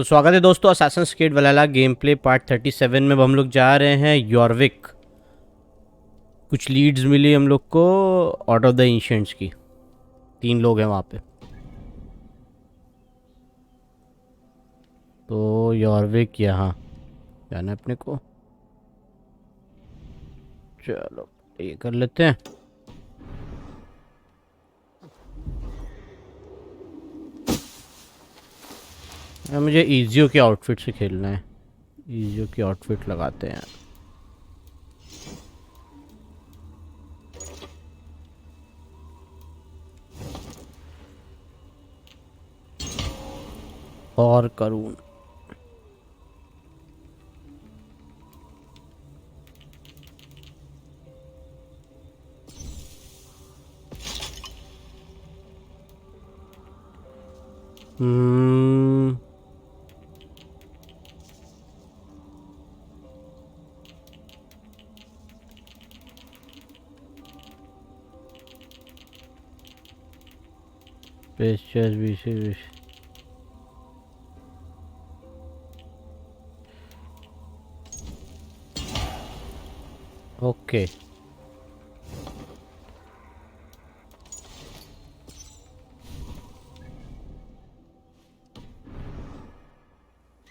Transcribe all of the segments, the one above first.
तो स्वागत है दोस्तों Assassin's Creed Valhalla gameplay part 37 में। अब हम लोग जा रहे हैं यॉर्विक। कुछ लीड्स मिली हम लोग को आउट ऑफ द एंशिएंट्स की। 3 लोग हैं वहाँ पे। तो यॉर्विक यहाँ जाना है अपने को। चलो ये कर लेते हैं। मुझे ईजियो के आउटफिट से खेलना है। ईजियो की आउटफिट लगाते हैं। और करूँ ओके।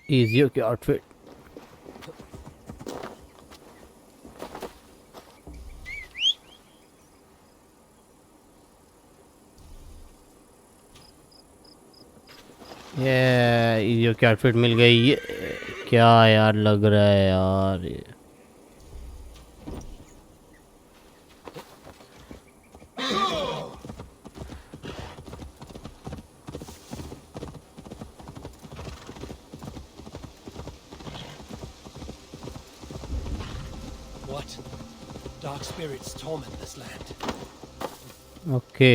ईजियो की आउटफिट। ये ईजियो की आउटफिट मिल गई। ये क्या यार लग रहा है यार ये। Dark spirits torment this land. Okay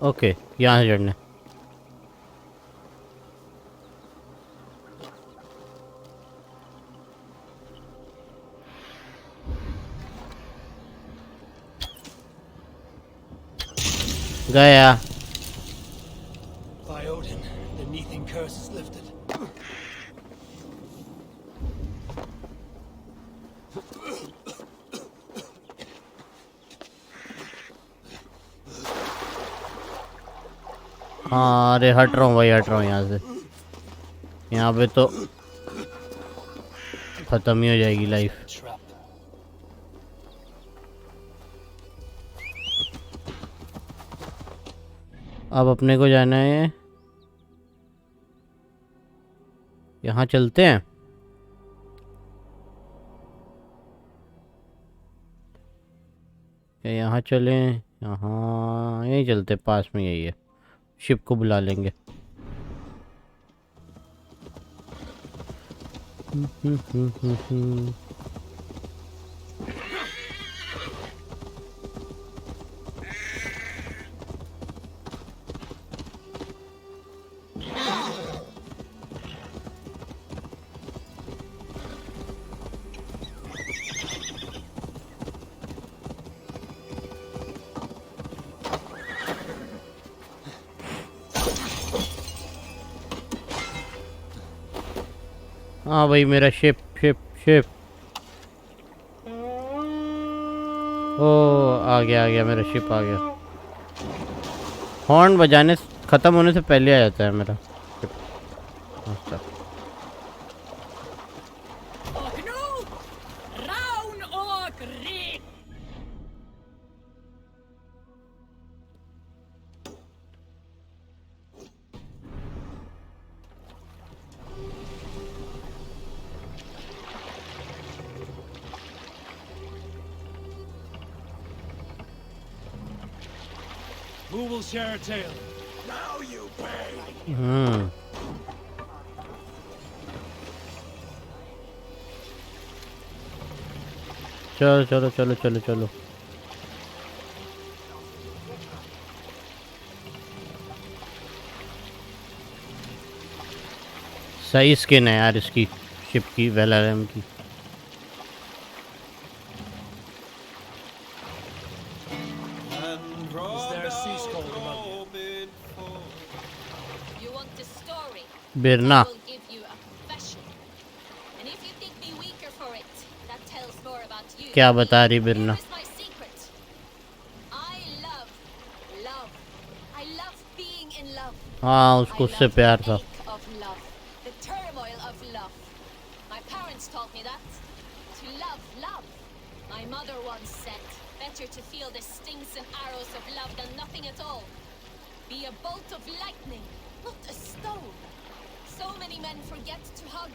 okay यहाँ से चढ़ने। गया। By Odin, the Neething curse is lifted. हाँ अरे हट रहा हूँ भाई, हट रहा हूँ यहाँ से। यहाँ पे तो खत्म ही हो जाएगी लाइफ। अब अपने को जाना है, यहाँ चलते हैं। या यहाँ चलें, यहाँ यहीं चलते, पास में यही है। शिप को बुला लेंगे। हाँ भाई मेरा शिप शिप शिप। ओ आ गया मेरा शिप आ गया। हॉर्न बजाने ख़त्म होने से पहले आ जाता है मेरा शिप। अच्छा Who will share a tale? Now you pay. चलो चलो चलो चलो चलो। सही स्किन है यार इसकी, शिप की, वैल्हल्ला की। Is there cease calling among you. You want the story? बिरना I will give you a confession. And if you think me weaker for it, that tells more about you. क्या बता रही Here बिरना? is my secret. I love love. I love being in love. हाँ उसको I उससे love प्यार the था. ache of love, the turmoil of love. My parents taught me that. To love, love. My mother once said, better to feel the stings and arrows of love than nothing at all. Be a bolt of lightning, not a stone. So many men forget to hug.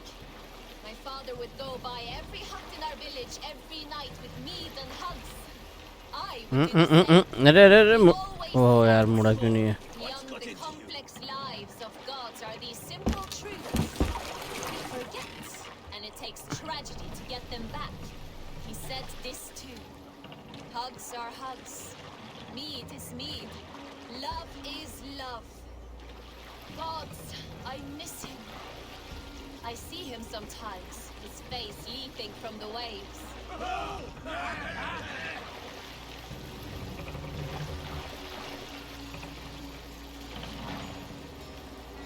My father would go by every hut in our village every night with mead and hugs. I would do the same. अरे अरे अरे We always ओह यार stand मुड़ा क्यों नहीं है? beyond the complex lives of gods are these simple truths. We forget, and it takes tragedy to get them back. He said this too. Hugs are hugs. Mead is mead. Love is love. Gods, I miss him. I see him sometimes, his face leaping from the waves.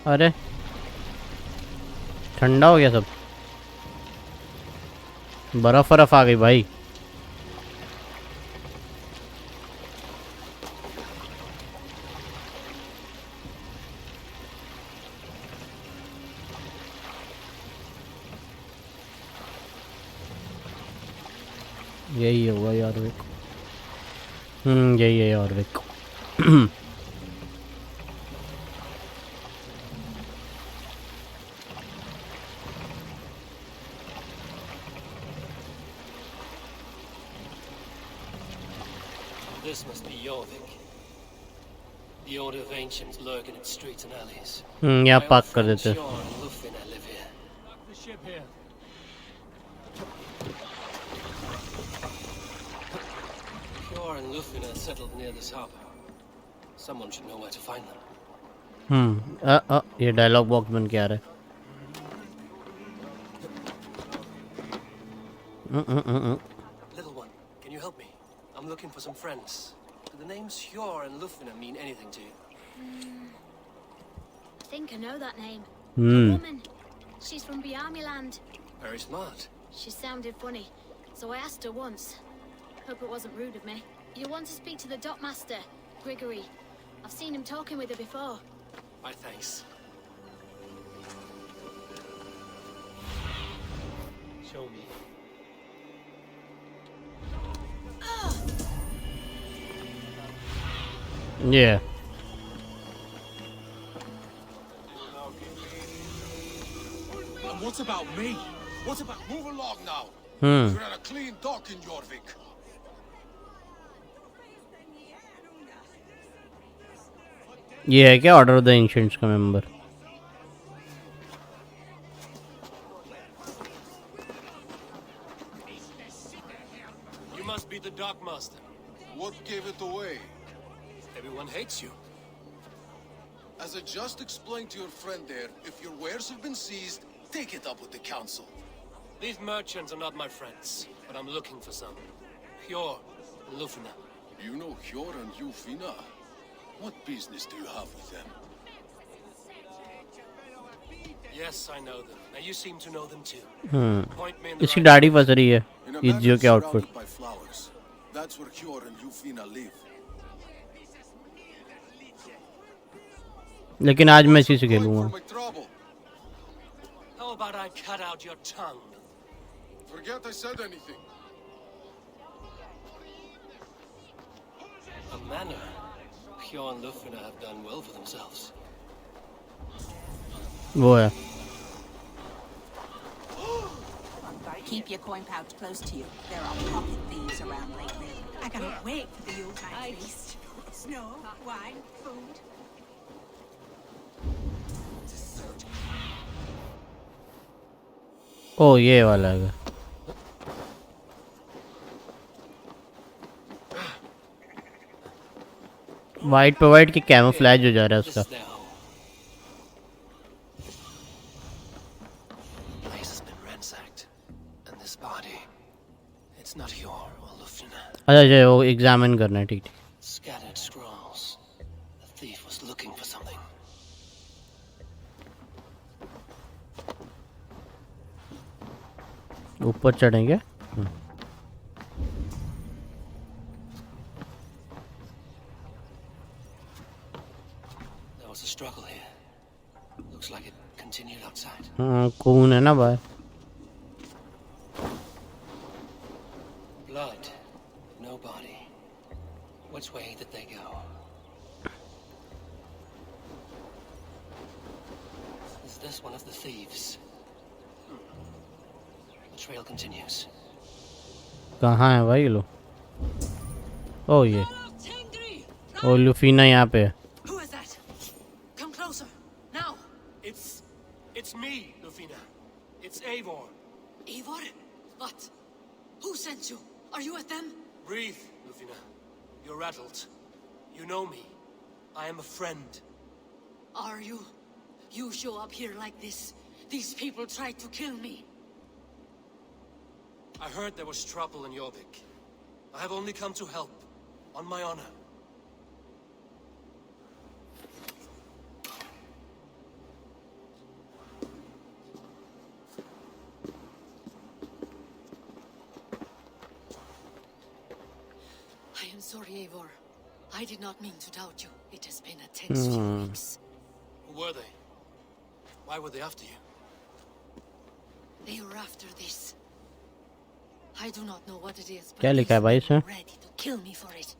अरे ठंडा हो गया सब. बर्फ बर्फ आ गई भाई. यही होगा यार यही है यार This must be Jorvik. The order of ancients lurk in its streets and alleys. यहाँ My पार्क old कर friends देते. Sjorn and Lufvina live here. Dock the ship here. Sjorn and Lufvina settled near this harbor. Someone should know where to find them. ये dialogue box बन के आ रहा है. Little one, can you help me? I'm looking for some friends. Do the names Sjorn and Lufvina mean anything to you? I think I know that name. A Hmm. woman. She's from Bjarmiland. Very smart. She sounded funny, so I asked her once. Hope it wasn't rude of me. You want to speak to the dockmaster, Grigory. I've seen him talking with her before. My thanks. Show me. Yeah. And what about me? What about... Move along now. Hmm. You're at a clean dock in Jorvik. ये है क्या order of the ancients का member? You must be the dockmaster. What gave it away? Everyone hates you. As I just explained to your friend there, if your wares have been seized, take it up with the council. These merchants are not my friends, but I'm looking for some. Hjor and Lufvina. You know Hjor and Ufina? What business do you have with them? Yes, I know them. Now you seem to know them too. Point me in the इसकी right दाढ़ी फंस रही है. In a इज्जियो meadow के outfit. surrounded by flowers. That's where Hjor and Ufina live. लेकिन आज मैं इसी से Going खेलूंगा. for my trouble. How about I cut out your tongue? Forget I said anything. A manor. Hjor and Lufvina have done well for themselves. वो है. Keep your coin pouch close to you. There are pocket thieves around lately. I cannot wait for the Yuletide feast. Snow, wine, food. ओ ये वाला है. White पे white की camouflage हो जा रहा है उसका. This now. Place has been ransacked, and this body, it's not Hjor or Lufvina. अच्छा अच्छा वो एग्जामिन करना है. ठीक ठीक. Scattered scrolls, ऊपर चढ़ेंगे. There was a struggle here. Looks like it continued outside. खून है ना बाहर. Blood. No body. Which way did they go? Is this one of the thieves? The trail continues. कहाँ है भाई ये लोग? ओ ये. ओ लुफीना यहाँ पे है. Who is that? Come closer. Now. It's me, Lufina. It's Eivor. Eivor? What? Who sent you? Are you with them? Breathe, Lufina. You're rattled. You know me. I am a friend. Are you? You show up here like this. These people tried to kill me. I heard there was trouble in Jorvik. I have only come to help. On my honor. I am sorry, Eivor. I did not mean to doubt you. It has been a tense few weeks. Who were they? Why were they after you? They were after this. I do not know what it is, but क्या लिखा है भाई इसमें? ready to kill me for it.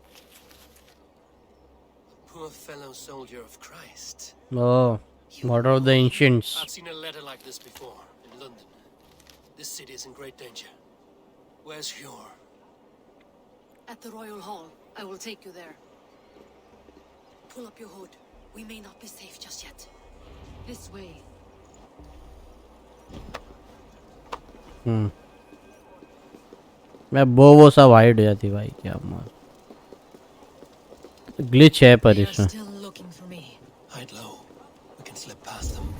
Poor fellow soldier of Christ. Oh, Murder of the Ancients. I've seen a letter like this before in London. This city is in great danger. Where's Hjor? At the Royal Hall. I will take you there. Pull up your hood. We may not be safe just yet. This way. मैं वो सब hide हो जाती भाई. क्या मार glitch है पर They are इसमें. still looking for me. Hide low. We can slip past them.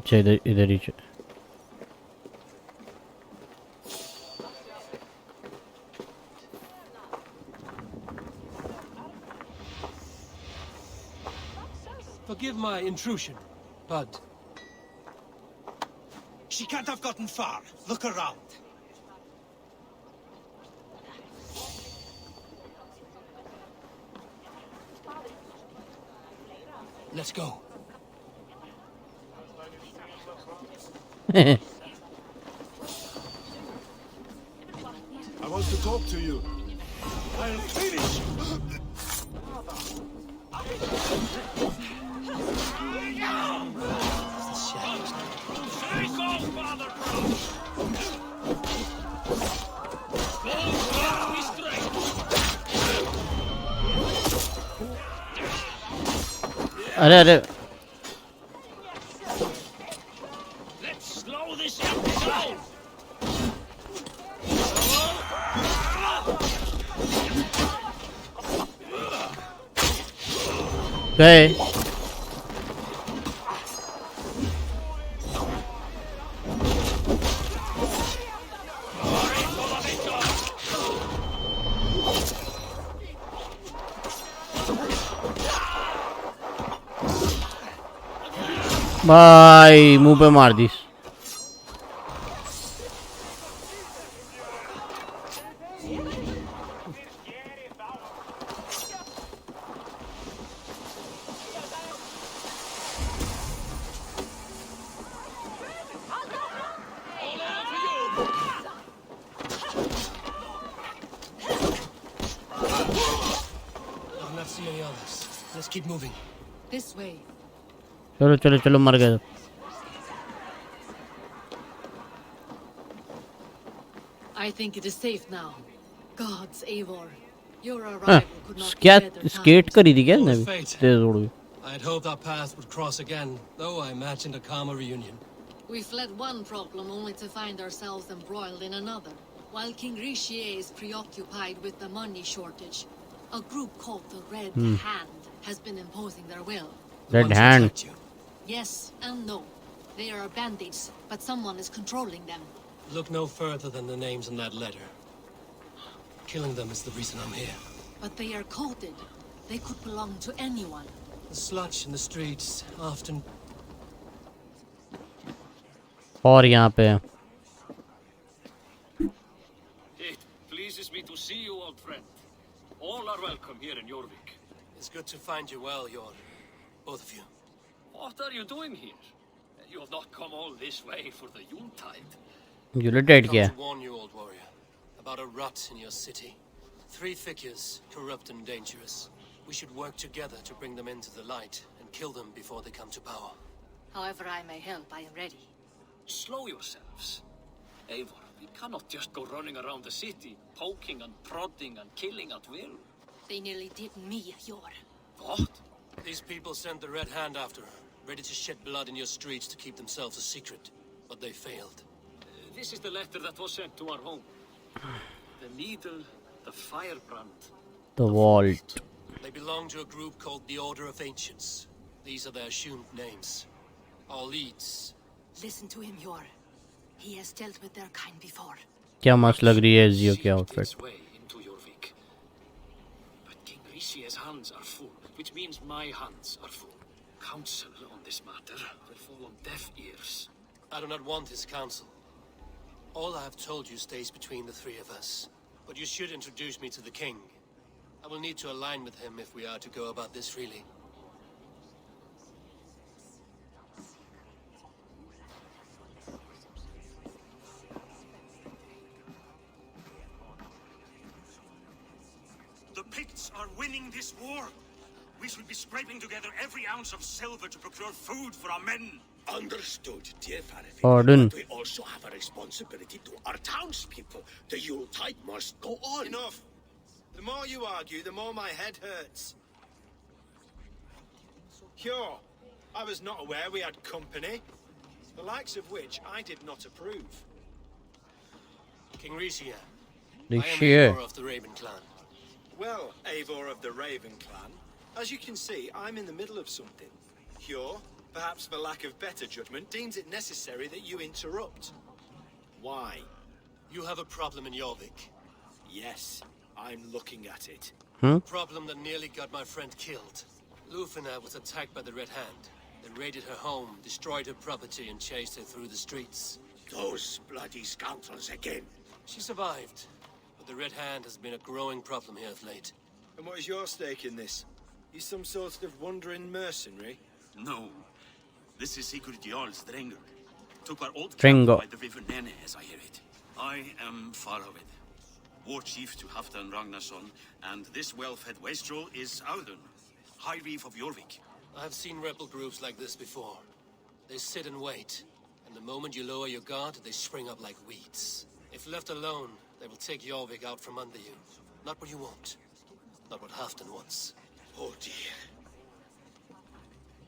अच्छा इधर ही. Forgive my intrusion, Bud. She can't have gotten far. Look around. Let's go. I want to talk to you. I'll finish you. अरे अरे. Let's slow this down. गए. भाई मुंह पे मार दी. I've not seen any others. Let's keep moving. This way. चलो चलो चलो मर गए. I think it is safe now. Gods, Eivor. Your arrival could not be क्या better स्केट timed. करी थी क्या Full इसने of भी? fate. तेज उड़ गई. I'd hoped our paths would cross again, though I imagined a calmer reunion. We fled one problem only to find ourselves embroiled in another. While King Richier is preoccupied with the money shortage, a group called the Red Hand has been imposing their will. The Red ones who Hand. attacked you. Yes and no. They are bandits, but someone is controlling them. Look no further than the names in that letter. Killing them is the reason I'm here. But they are coded. They could belong to anyone. The sludge in the streets often. और यहाँ पे है. It pleases me to see you, old friend. All are welcome here in Jorvik. It's good to find you well, Yor. Both of you. What are you doing here? You have not come all this way for the Yuletide. यूलेटेड Come क्या to है? warn you, old warrior, about a rot in your city. 3 figures, corrupt and dangerous. We should work together to bring them into the light and kill them before they come to power. However I may help, I am ready. Slow yourselves. Eivor, we cannot just go running around the city, poking and prodding and killing at will. They nearly did me, Yor. What? These people sent the Red Hand after her, ready to shed blood in your streets to keep themselves a secret. But they failed. This is the letter that was sent to our home. The needle, the firebrand. The vault. They belong to a group called the Order of Ancients. These are their assumed names. Our leads. Listen to him, Yor. He has dealt with their kind before. क्या मस्त लग रही है जियो की Seeped outfit. its way into Jorvik. But King Rishi's hands are full, which means my hands are full. Counsel on this matter will fall on deaf ears. I do not want his counsel. All I have told you stays between the 3 of us. But you should introduce me to the king. I will need to align with him if we are to go about this freely. The Picts are winning this war. We should be scraping together every ounce of silver to procure food for our men. Understood, dear Faravin. Pardon. But we also have a responsibility to our townspeople. The Yuletide must go on. Enough. The more you argue, the more my head hurts. Cure. I was not aware we had company, the likes of which I did not approve. King Rishia. The I am sheer. Eivor of the Raven clan. Well, Eivor of the Raven clan, as you can see, I'm in the middle of something. Cure, perhaps for lack of better judgment, deems it necessary that you interrupt. Why? You have a problem in Jorvik. Yes, I'm looking at it. A problem that nearly got my friend killed. Lufina was attacked by the Red Hand. They raided her home, destroyed her property, and chased her through the streets. Those bloody scoundrels again. She survived, but the Red Hand has been a growing problem here of late. And what is your stake in this? You some sort of wandering mercenary? No. This is Sigurd Jarl Strenger. Took our old Strenger. camp by the river Nene, as I hear it. I am Faravin, war chief to Halfdan Ragnarsson, and this well-fed wastrel is Audun, High Reef of Jorvik. I have seen rebel groups like this before. They sit and wait, and the moment you lower your guard, they spring up like weeds. If left alone, they will take Jorvik out from under you. Not what you want. Not what Halfdan wants. Oh dear.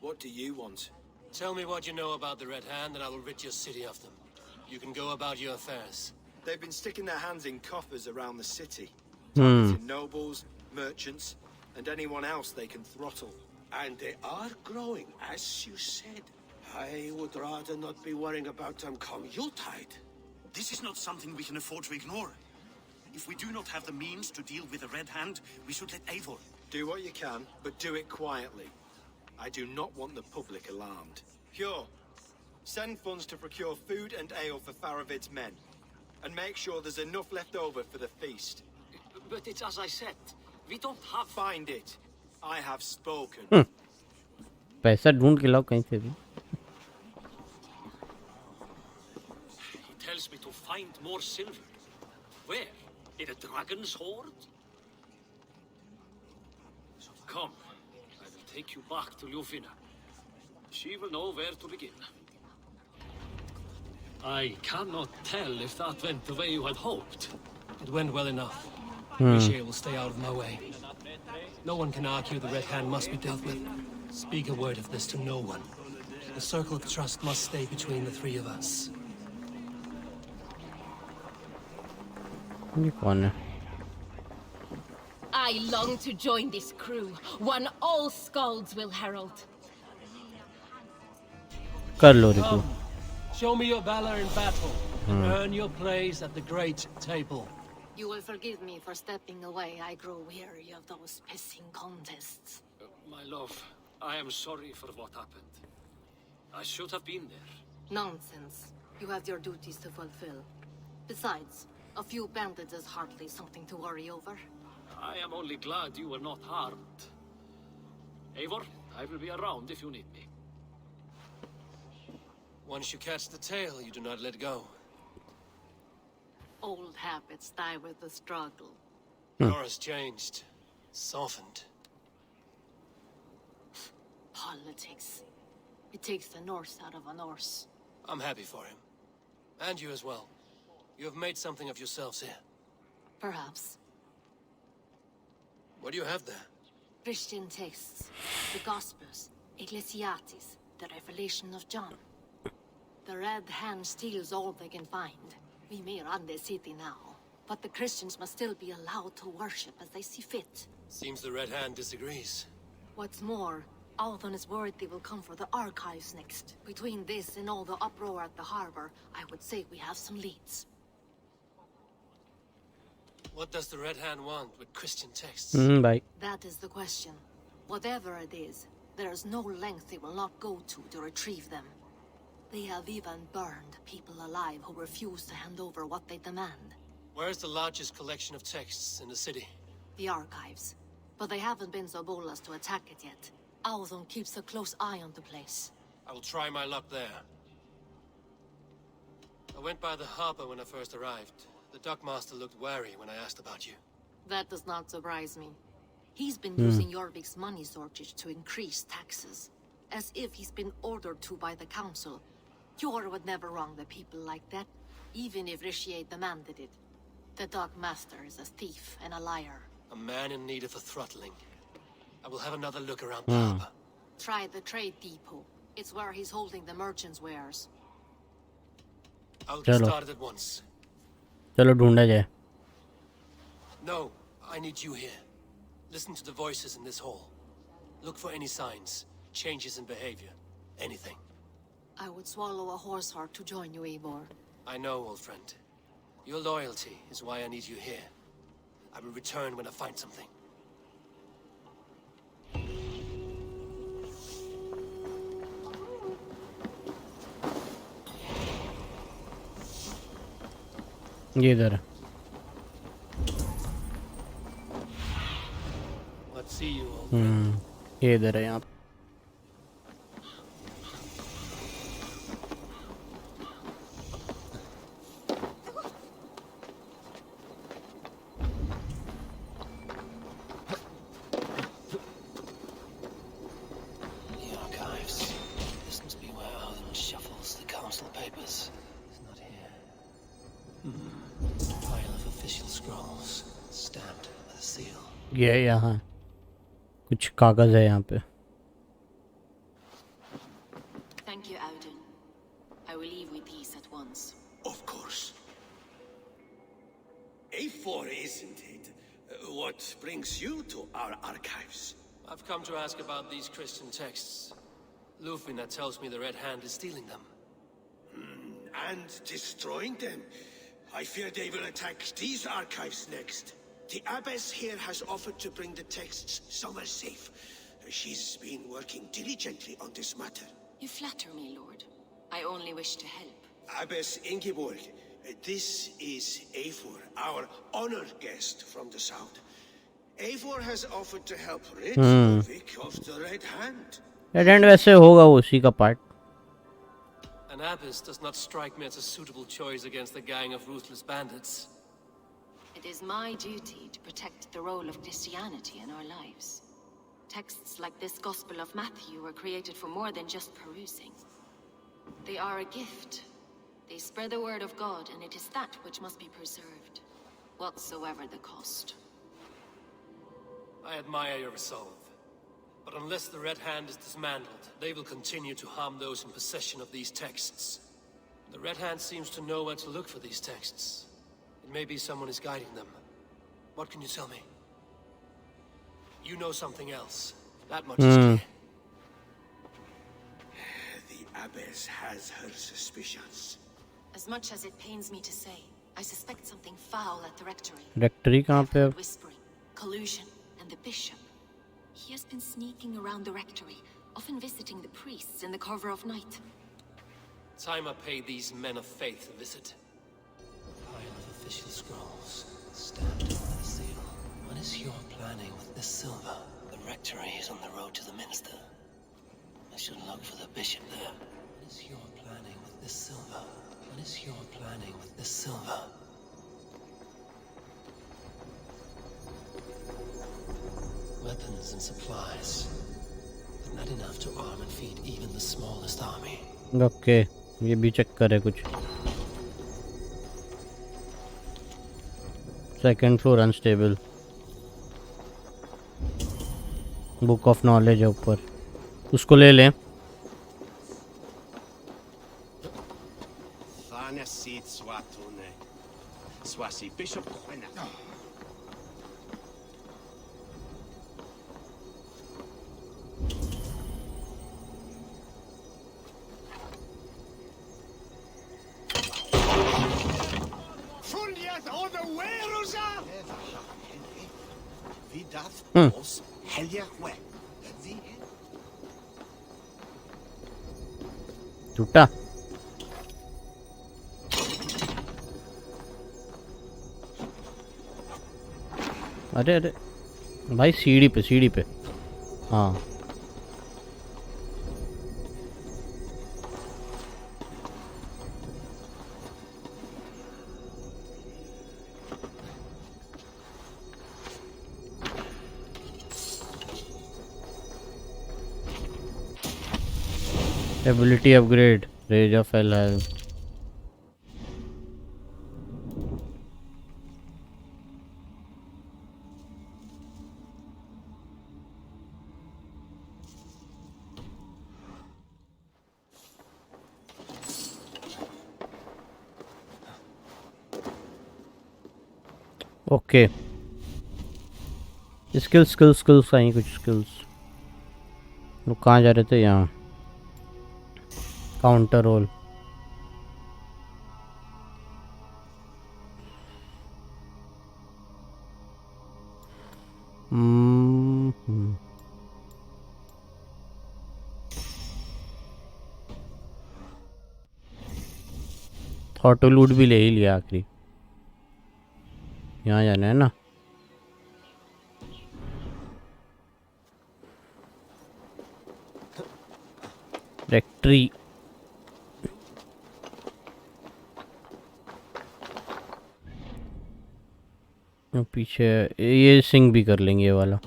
What do you want? Tell me what you know about the Red Hand, and I will rid your city of them. You can go about your affairs. They've been sticking their hands in coffers around the city. Targeting nobles, merchants, and anyone else they can throttle. And they are growing, as you said. I would rather not be worrying about them come Yuletide. This is not something we can afford to ignore. If we do not have the means to deal with the Red Hand, we should let Eivor. Do what you can, but do it quietly. I do not want the public alarmed. Cure. Send funds to procure food and ale for Faravid's men. And make sure there's enough left over for the feast. But it's as I said. We don't have... Find it. I have spoken. पैसा ढूंढ के लाओ कहीं से भी. He tells me to find more silver. Where? In a dragon's hoard? Come. I will take you back to Lufina. She will know where to begin. I cannot tell if that went the way you had hoped. It went well enough. Rishi will stay out of my way. No one can argue the Red Hand must be dealt with. Speak a word of this to no one. The circle of trust must stay between the 3 of us. ये कौन है? I long to join this crew, one all skalds will herald. कर लो रे तू. Come, show me your valor in battle, and earn your place at the great table. You will forgive me for stepping away. I grow weary of those pissing contests. My love, I am sorry for what happened. I should have been there. Nonsense. You have your duties to fulfill. Besides, a few bandits is hardly something to worry over. I am only glad you were not harmed. Eivor, I will be around if you need me. Once you catch the tail, you do not let go. Old habits die with the struggle. Nora's changed. Softened. Politics. It takes the Norse out of a Norse. I'm happy for him. And you as well. You have made something of yourselves here. Perhaps. What do you have there? Christian texts, the Gospels, Ecclesiastes, the Revelation of John. The Red Hand steals all they can find. We may run the city now, but the Christians must still be allowed to worship as they see fit. Seems the Red Hand disagrees. What's more, Alden is worried they will come for the archives next. Between this and all the uproar at the harbor, I would say we have some leads. What does the Red Hand want with Christian texts? Bye. That is the question. Whatever it is, there is no length they will not go to retrieve them. They have even burned people alive who refuse to hand over what they demand. Where's the largest collection of texts in the city? The archives. But they haven't been so bold as to attack it yet. Alden keeps a close eye on the place. I will try my luck there. I went by the harbor when I first arrived. The dockmaster looked wary when I asked about you. That does not surprise me. He's been using Jorvik's money shortage to increase taxes. As if he's been ordered to by the council. Jor would never wrong the people like that, even if Richier demanded it. The dockmaster is a thief and a liar. A man in need of a throttling. I will have another look around the harbor. Try the trade depot. It's where he's holding the merchants' wares. I'll get started at once. चलो ढूंढा जाए. No, I need you here. Listen to the voices in this hall. Look for any signs, changes in behavior, anything. I would swallow a horse heart to join you, Eivor. I know, old friend. Your loyalty is why I need you here. I will return when I find something. ये इधर है. Let's see you, old friend. ये इधर है यहाँ पे. The archives. This must be where Alden shuffles the council papers. It's not here. Pile of official scrolls, stamped with a seal. ये यहाँ कुछ कागज है यहाँ पे. Thank you, Auden. I will leave with these at once. Of course. Eivor, isn't it? What brings you to our archives? I've come to ask about these Christian texts. Lufina tells me the Red Hand is stealing them. And destroying them. I fear they will attack these archives next. The abbess here has offered to bring the texts somewhere safe. She's been working diligently on this matter. You flatter me, Lord. I only wish to help. Abbess Ingeborg, this is Eivor, our honored guest from the south. Eivor has offered to help rid Jorvik of the Red Hand. Red hand वैसे होगा उसी का part. An abbess does not strike me as a suitable choice against a gang of ruthless bandits. It is my duty to protect the role of Christianity in our lives. Texts like this Gospel of Matthew were created for more than just perusing. They are a gift. They spread the word of God, and it is that which must be preserved, whatsoever the cost. I admire your resolve. But unless the Red Hand is dismantled, they will continue to harm those in possession of these texts. The Red Hand seems to know where to look for these texts. It may be someone is guiding them. What can you tell me? You know something else. That much is clear. The abbess has her suspicions. As much as it pains me to say, I suspect something foul at the rectory. रेक्टरी कहाँ पे है? Whispering, collusion, and the bishop. He has been sneaking around the rectory, often visiting the priests in the cover of night. Time I pay these men of faith a visit. Pile of official scrolls, stamped with the seal. What is your planning with this silver? The rectory is on the road to the minster. I should look for the bishop there. What is your planning with this silver? What is your planning with this silver? Weapons and supplies, but not enough to arm and feed even the smallest army. Okay, ये भी चक्कर है कुछ. Second floor unstable. Book of knowledge है ऊपर. उसको ले लें. टूटा. अरे अरे भाई सीढ़ी पे. हाँ. Ability upgrade, Rage of Hell. Okay. Skills आई कुछ skills. लोग कहाँ जा रहे थे? यहाँ. Counter role. ऑटो लूट भी ले ही लिया आखिरी. यहाँ जाना है ना. रेक्ट्री. पीछे ये सिंग भी कर लेंगे ये वाला.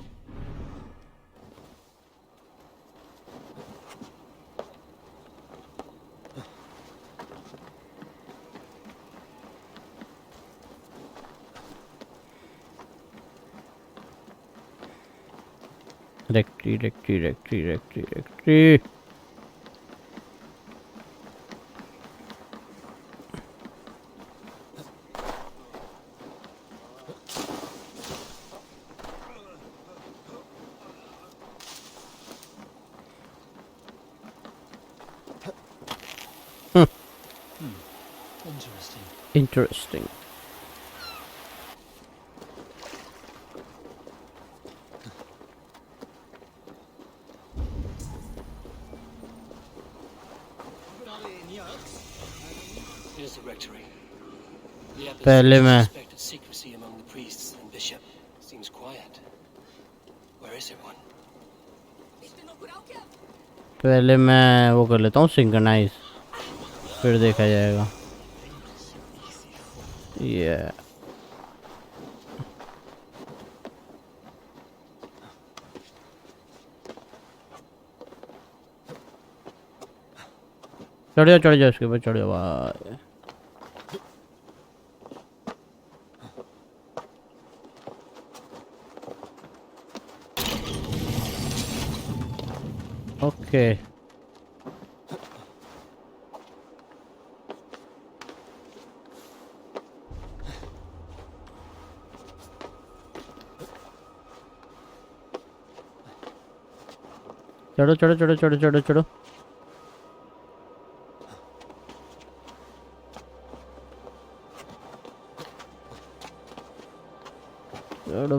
रेक्ट्री. Interesting. Here's the rectory. पहले मैं Suspected secrecy among the priests and bishop. Seems quiet. Where is everyone? पहले मैं वो कर लेता हूँ सिंक्रनाइज, फिर देखा जाएगा. Yeah. चढ़ जा इसके ऊपर चढ़ जा भाई. ओके. चढ़ो. चढ़ो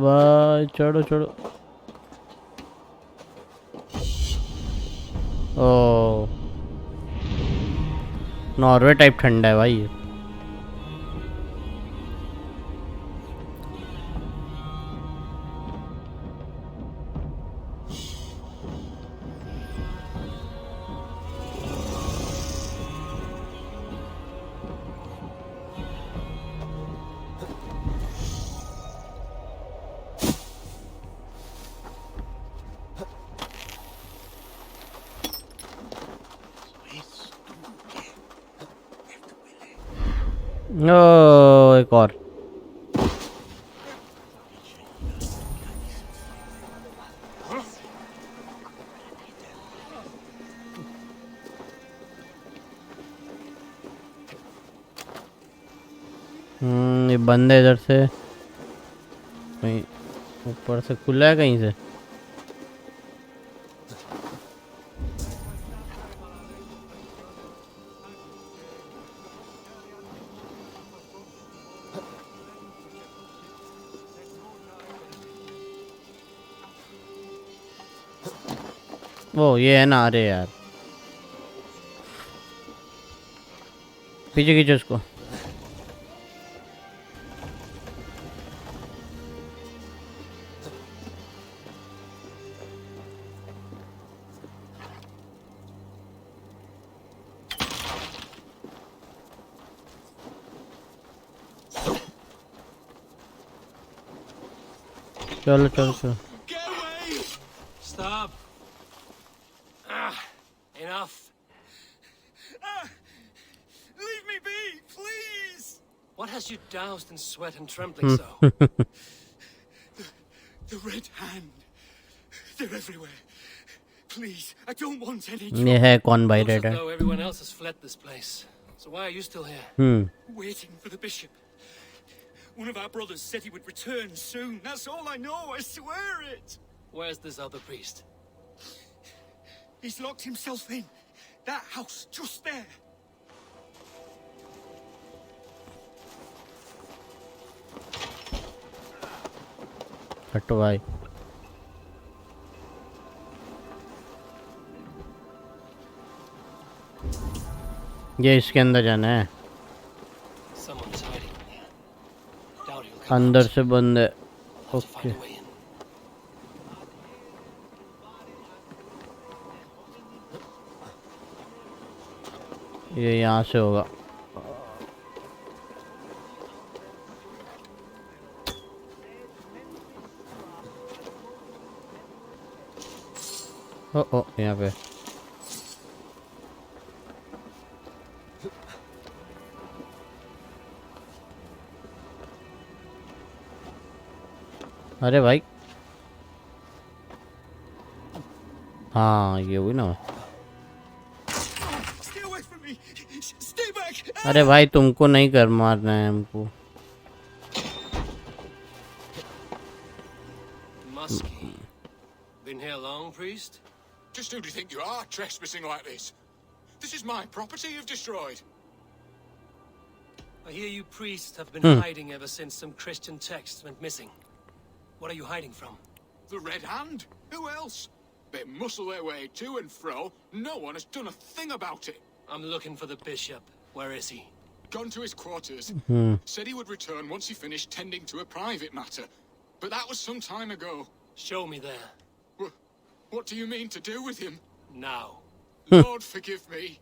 भाई चढ़ो. नॉर्वे टाइप ठंडा है भाई ये। ओ एक और ये बंद है इधर से कहीं ऊपर से खुला है कहीं से वो ये है ना अरे यार पीछे खींचो उसको चलो चलो चलो Get away! Stop. Enough. Leave me be, please! What has you doused in sweat and trembling so? The Red Hand. They're everywhere. Please, I don't want any ये trouble. है कौन भाई Looks रेड as है though everyone else has fled this place. So why are you still here? Waiting for the bishop. One of our brothers said he would return soon. That's all I know, I swear it. Where's this other priest? He's locked himself in. That house, just there. हटो भाई ये इसके अंदर जाना है Someone's hiding. Doubt he'll come अंदर out. से बंद है We'll have to okay find a way in. ये यहाँ से होगा ओ यहाँ पे अरे भाई हाँ ये हुई ना Stay away from me. Stay back. अरे भाई तुमको नहीं कर मारना है हमको Musky. Been here long, priest? Just who do you think you are, trespassing like this? This is my property you've destroyed. I hear you priests have been hiding ever since some Christian texts went missing. What are you hiding from? The Red Hand? Who else? They muscle their way to and fro. No one has done a thing about it. I'm looking for the bishop. Where is he? Gone to his quarters. Said he would return once he finished tending to a private matter. But that was some time ago. Show me there. What do you mean to do with him? Now. Lord, forgive me.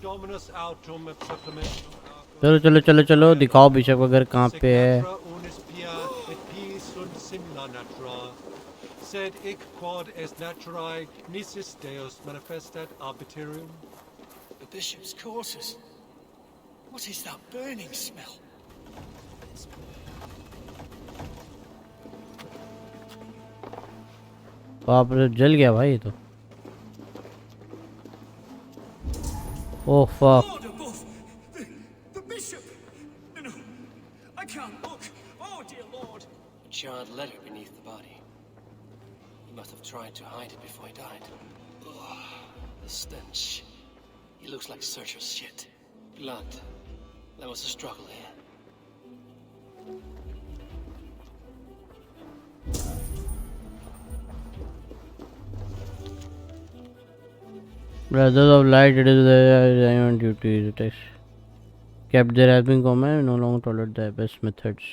Dominus autum et supplementum चलो चलो चलो चलो दिखाओ bishop अगर कहाँ पे है Secatra unis pia et pii sunt simila natura, sed hic quod est naturae nisis Deus manifestat arbitrium. The bishop's quarters. What is that burning smell? बाप रे जल गया भाई ये तो oh fuck Lord above. The bishop. No, I can't look. Oh, dear Lord. A charred letter beneath the body. He must have tried to hide it before he died. Ugh, the stench. He looks like Searcher's shit. Blood. There was a struggle here. Brothers of Light, it is the on duty. The text kept their helping comment, no longer tolerate the best methods.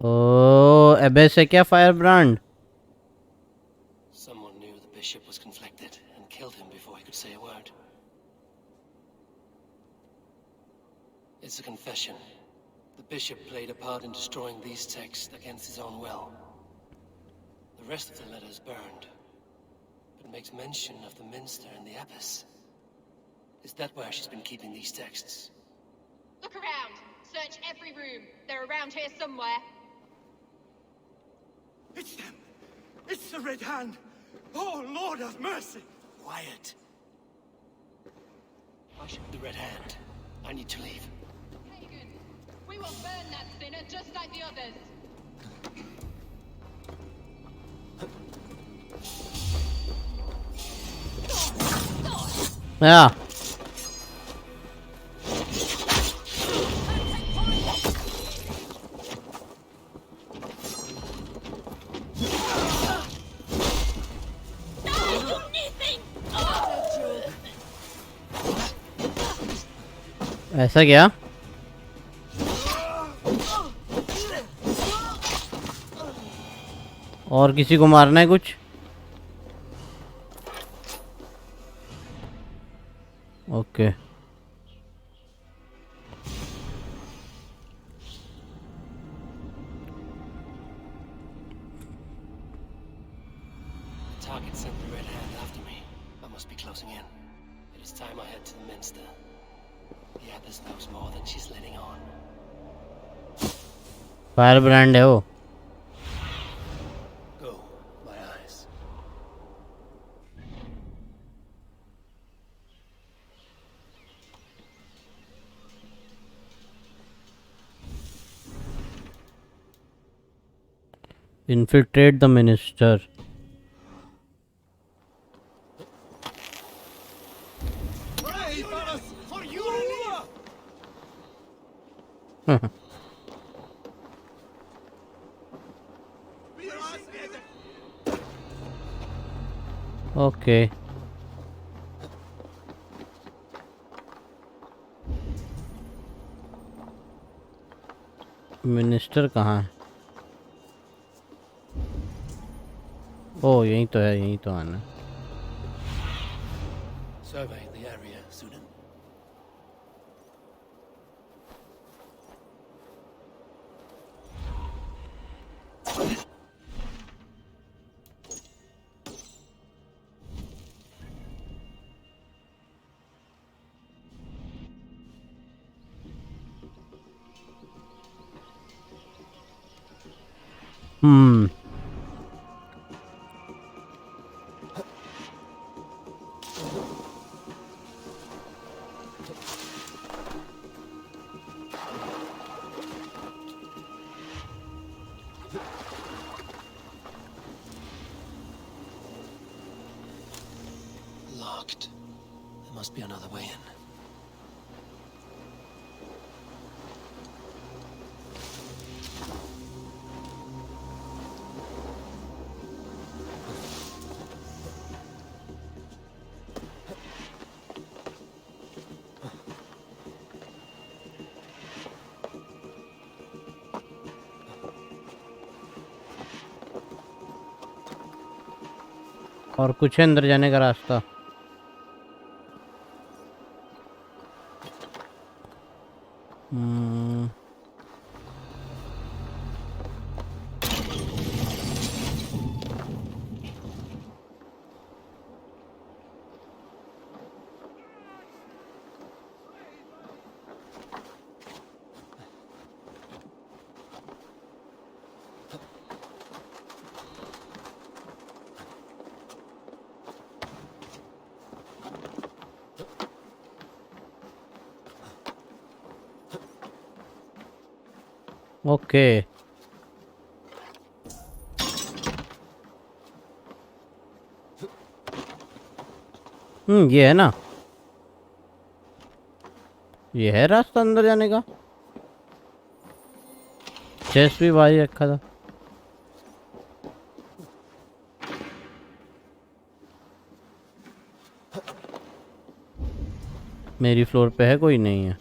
Oh, Abyss है क्या firebrand? Someone knew the bishop was conflicted and killed him before he could say a word. It's a confession. The bishop played a part in destroying these texts against his own will. The rest of the letter is burned, but makes mention of the minster and the abbess. Is that where she's been keeping these texts? Look around. Search every room. They're around here somewhere. It's them! It's the Red Hand! Oh, Lord have mercy! Quiet. The Red Hand. I need to leave. Pagan, we will burn that sinner just like the others. Yeah. ऐसा क्या? और किसी को मारना है कुछ? Okay The target sent the Red Hand after me. I must be closing in. It is time I head to the minster. The abbess knows more than she's letting on. firebrand है वो. Go, my eyes. Infiltrate the minister. Okay minister कहाँ है? ओ यहीं तो है, यहीं तो आना. Survey the area, Sudan. Locked. There must be another way in. और कुछ है अंदर जाने का रास्ता? ओके ये है ना, ये है रास्ता अंदर जाने का. चेस्ट भी भारी रखा था। मेरी फ्लोर पे है कोई नहीं है।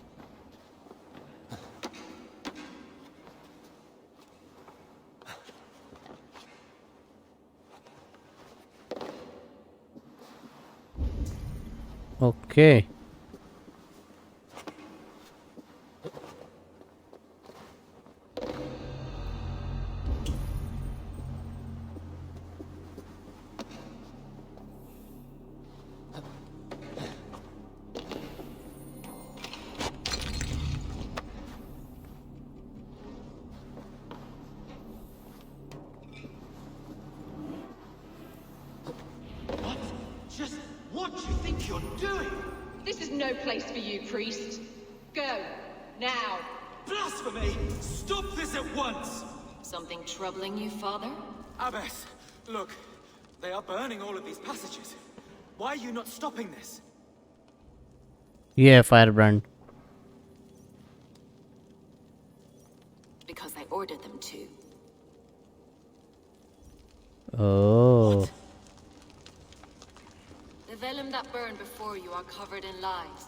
Okay Just what do you think you're doing? This is no place for you, priest. Go, now. Blasphemy! Stop this at once! Something troubling you, father? Abbess, look. They are burning all of these passages. Why are you not stopping this? ये है firebrand। Because I ordered them to. Oh The vellum that burned before you are covered in lies.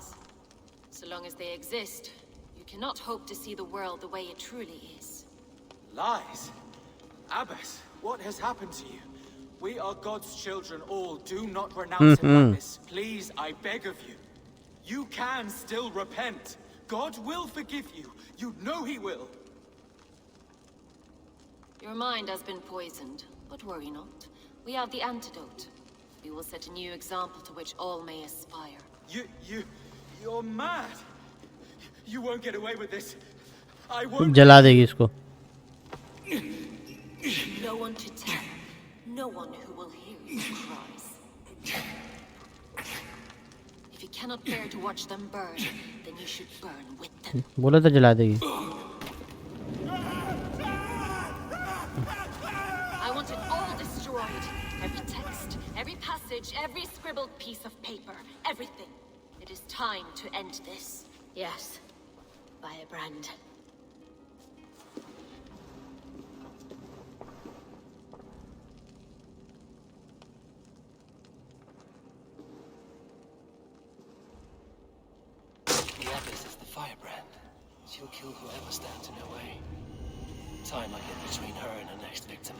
So long as they exist, you cannot hope to see the world the way it truly is. Lies? Abbess, what has happened to you? We are God's children all. Do not renounce him like this. Please, I beg of you. You can still repent. God will forgive you. You know he will. Your mind has been poisoned, but worry not. We have the antidote. We will set a new example to which all may aspire. You're mad. You won't get away with this. I won't. जला देगी इसको। No one to tell. No one who will hear your cries. If you cannot bear to watch them burn, then you should burn with them. बोला था जला देगी। I want it all destroyed. Every text, every passage, every scribbled piece of paper, everything. It is time to end this. Yes, firebrand. The Abbess is the firebrand. She'll kill whoever stands in her way. Time might get between her and her next victim.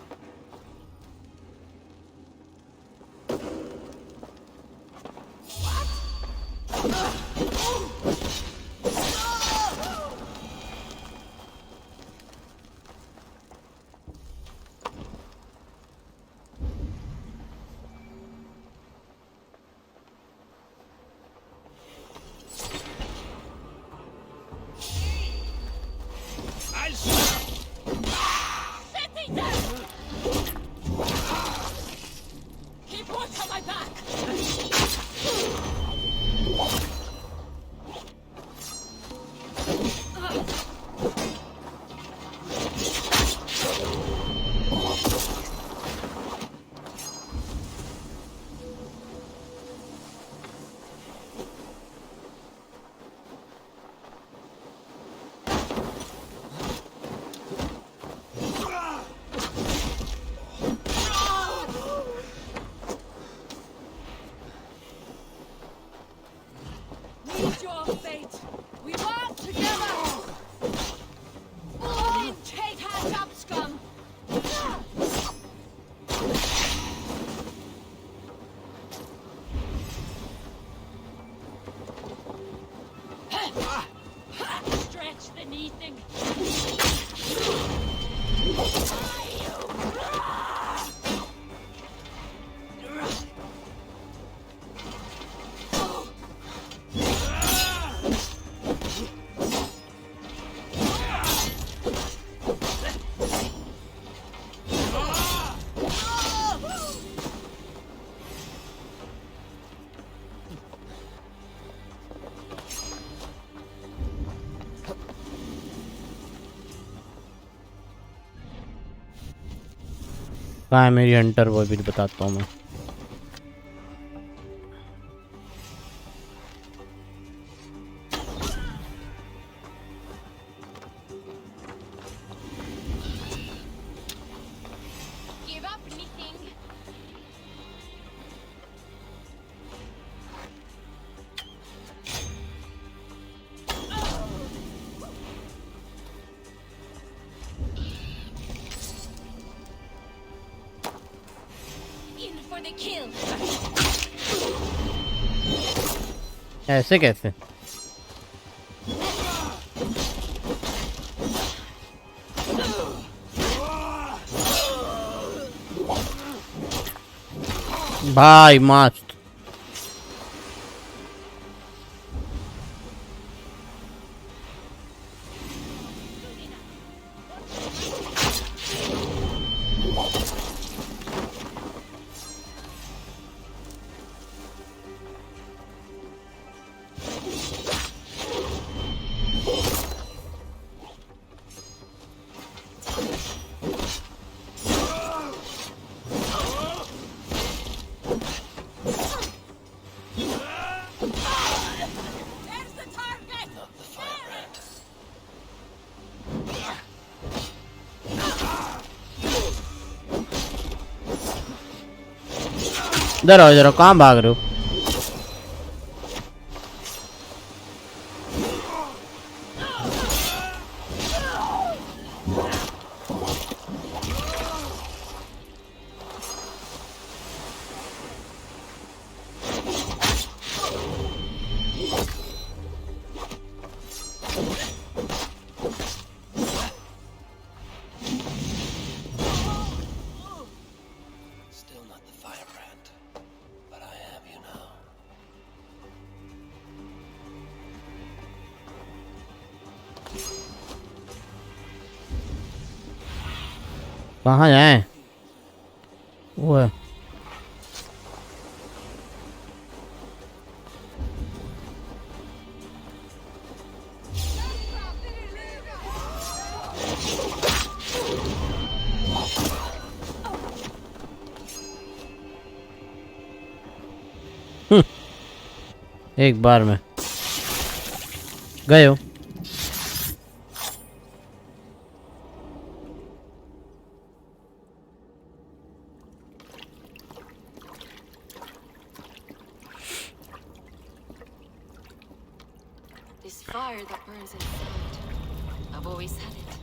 Keep watch on my back! Meet your fate! We work together! Odin, take hands up, scum! Stretch the knee thing! कहाँ है मेरी Hunter, वो भी बताता हूँ मैं। the kill. ऐसे कैसे? भाई मस्त. There's the target. Not the firebrand. इधर आओ कहाँ भाग रहे हो? Still not the firebrand, but I have you now. कहाँ जाएं? वो है. एक बार में गए हो. This fire that burns inside, I've always had it.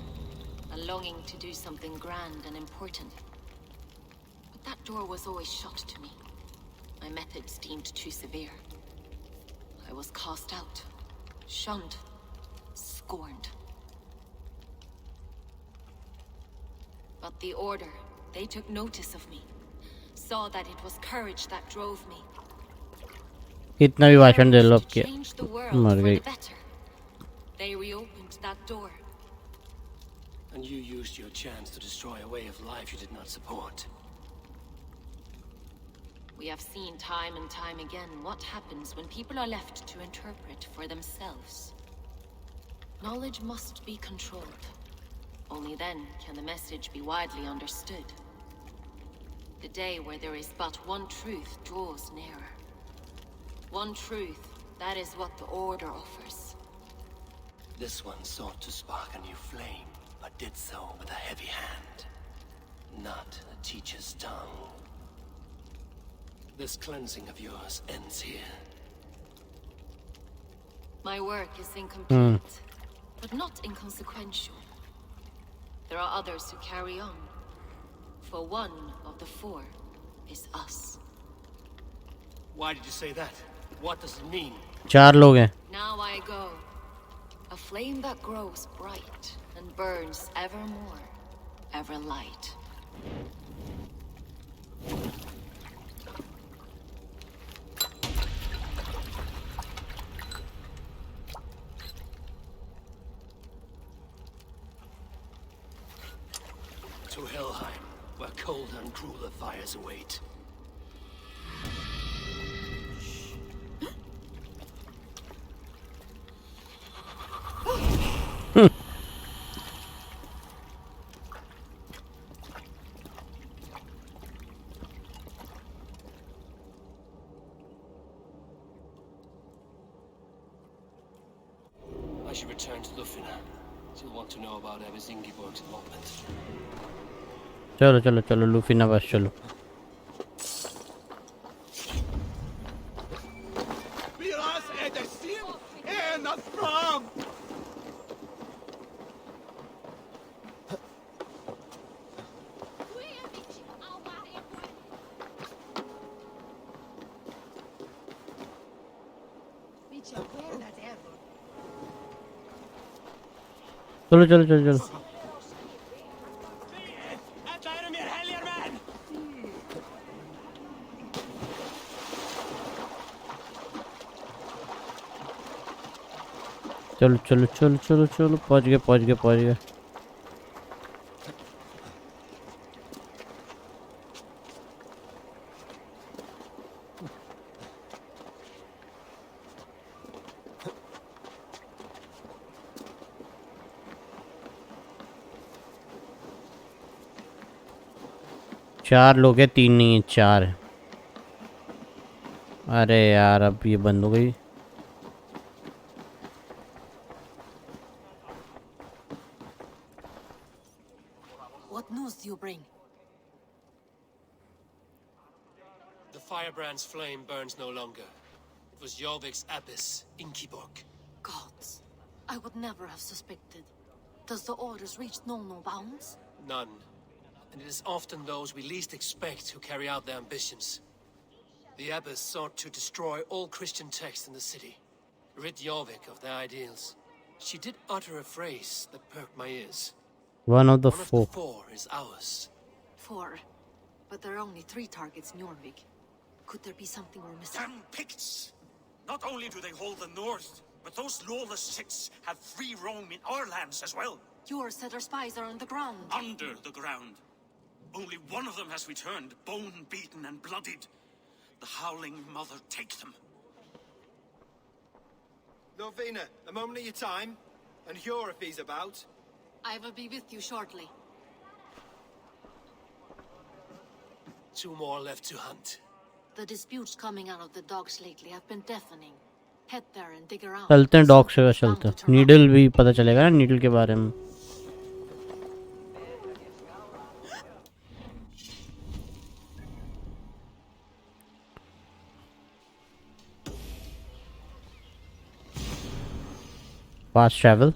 A longing to do something grand and important. But that door was always shut to me. My methods deemed too severe. I was cast out, shunned, scorned. But the Order, they took notice of me. Saw that it was courage that drove me. कितना भी भाषण दे लो To अब क्या change the world मर for गई. the better. They reopened that door. And you used your chance to destroy a way of life you did not support. We have seen time and time again what happens when people are left to interpret for themselves. Knowledge must be controlled. Only then can the message be widely understood. The day where there is but one truth draws nearer. One truth, that is what the Order offers. This one sought to spark a new flame, but did so with a heavy hand. Not a teacher's tongue. This cleansing of yours ends here. My work is incomplete, but not inconsequential. There are others who carry on. For one of the four is us. Why did you say that? What does it mean? 4 लोग हैं. Now I go. A flame that grows bright and burns ever more, ever light. To Helheim, where cold and crueler fires await. I should return to Lufina. She'll want to know about Evis Ingeborg's involvement. चलो चलो चलो लूफिना बस चलो. Viras edesim en fram. चलो चलो चलो चलो चलो चलो चलो चलो चलो पहुंच गए पहुंच गए पहुंच गए। चार लोग हैं, तीन नहीं है, चार है। अरे यार अब ये बंद हो गई। What news do you bring? The firebrand's flame burns no longer. It was Jorvik's abyss, Inkiborg. Gods, I would never have suspected. Does the orders reach no bounds? None. And it is often those we least expect who carry out their ambitions. The abbess sought to destroy all Christian texts in the city, rid Jorvik of their ideals. She did utter a phrase that perked my ears. One of the One of four. the four is ours. 4. But there are only 3 targets in Jorvik. Could there be something we're missing? Damn Picts! Not only do they hold the north, but those lawless Siths have free roam in our lands as well. Yours said our spies are on the ground. Under the ground. Only one of them has returned, bone-beaten and bloodied. The Howling Mother take them. Norvina, a moment of your time. And Hjor if he's about. I will be with you shortly. 2 more left to hunt. The disputes coming out of the docks lately have been deafening. Head there and dig around. चलते हैं dog से, Something's bound चलते to हैं। turn up. Needle भी पता चलेगा ना, needle के बारे में। Fast travel.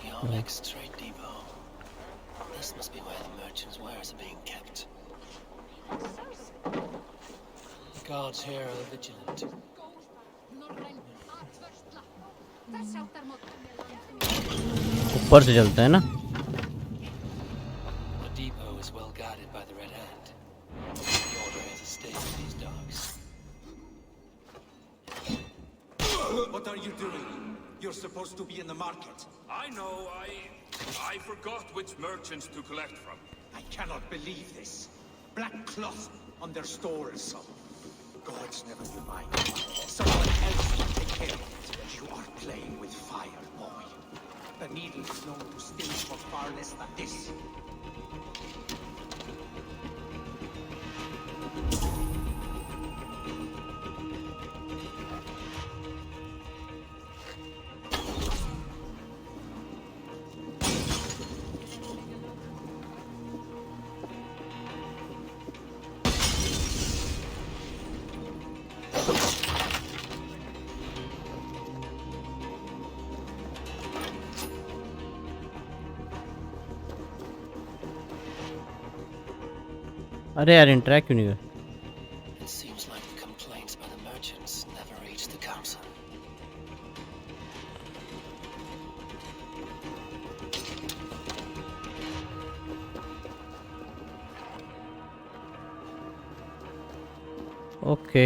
Jorvik's trade depot. This must be where the merchants' wares are being kept. The guards here are vigilant. ऊपर से चलते हैं ना। The depot is well guarded by the Red Hand. The Order has a stake in these dogs. What are you doing? You're supposed to be in the market. I know, I forgot which merchants to collect from. I cannot believe this. Black cloth on their stores. Gods never do mine. Someone else will take care of it. You are playing with fire, boy. The needle is known to sting for far less than this. अरे यार interact क्यों नहीं कर। It seems like the complaints by the merchants never reached the council. Okay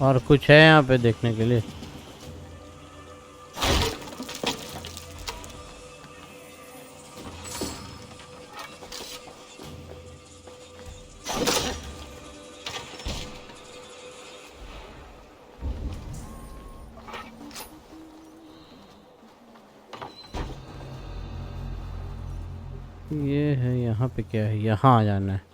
और कुछ है यहाँ पे देखने के लिए? ये है, यहाँ पे क्या है? यहाँ आ जाना है।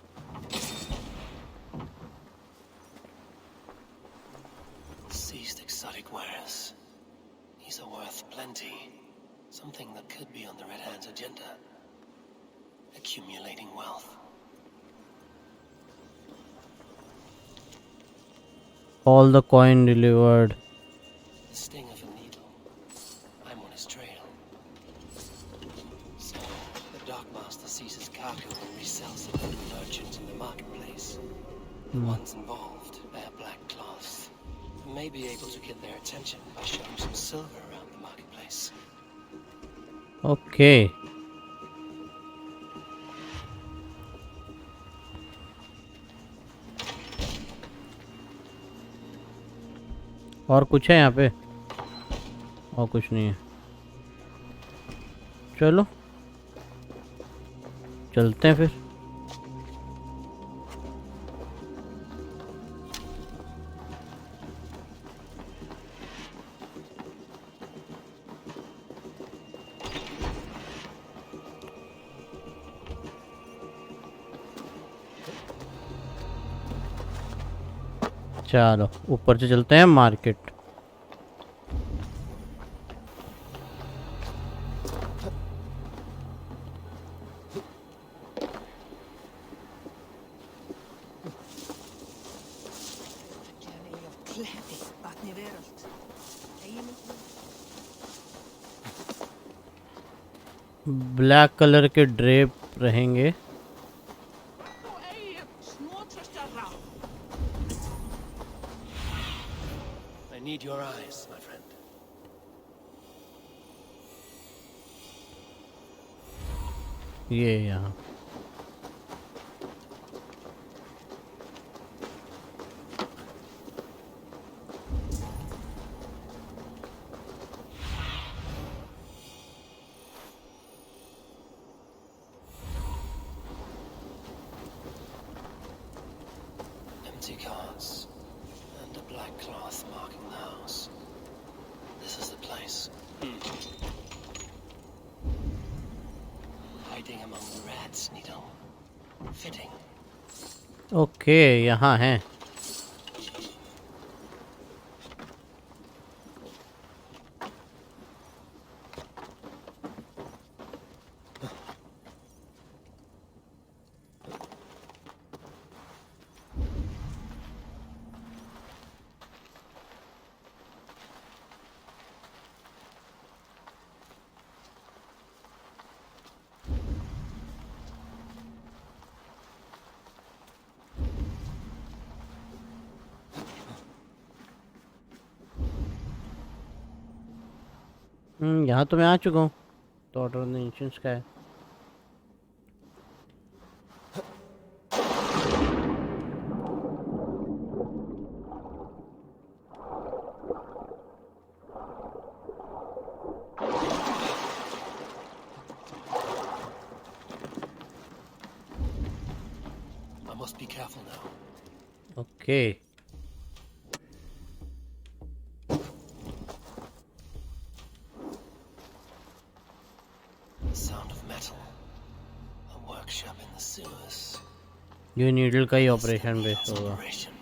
Seized exotic wares. These are worth plenty. Something that could be on the Red Hand's agenda. Accumulating wealth. All the coin delivered. The sting of a needle. I'm on his trail. So, the Dockmaster seizes cargo and resells it to the merchants in the marketplace. The ones involved wear black cloths. May be able to get their attention by showing some silver around the marketplace. Okay. और कुछ है यहाँ पे? और कुछ नहीं है। चलो चलते हैं फिर। चलो ऊपर से चलते हैं मार्केट। ब्लैक कलर के ड्रेप रहेंगे। I need your eyes, my friend. ये यहाँ Empty carts and a black cloth marking the house. This is the place. Hiding among the rats, Needle. Fitting. Okay यहाँ है। यहाँ तो मैं आ चुका हूँ। तो ऑर्डर ऑफ द एंशिएंट्स का है। I must be careful now. Okay Sound of metal. A workshop in the sewers. ये नीडल का ही ऑपरेशन बेस होगा। Operation.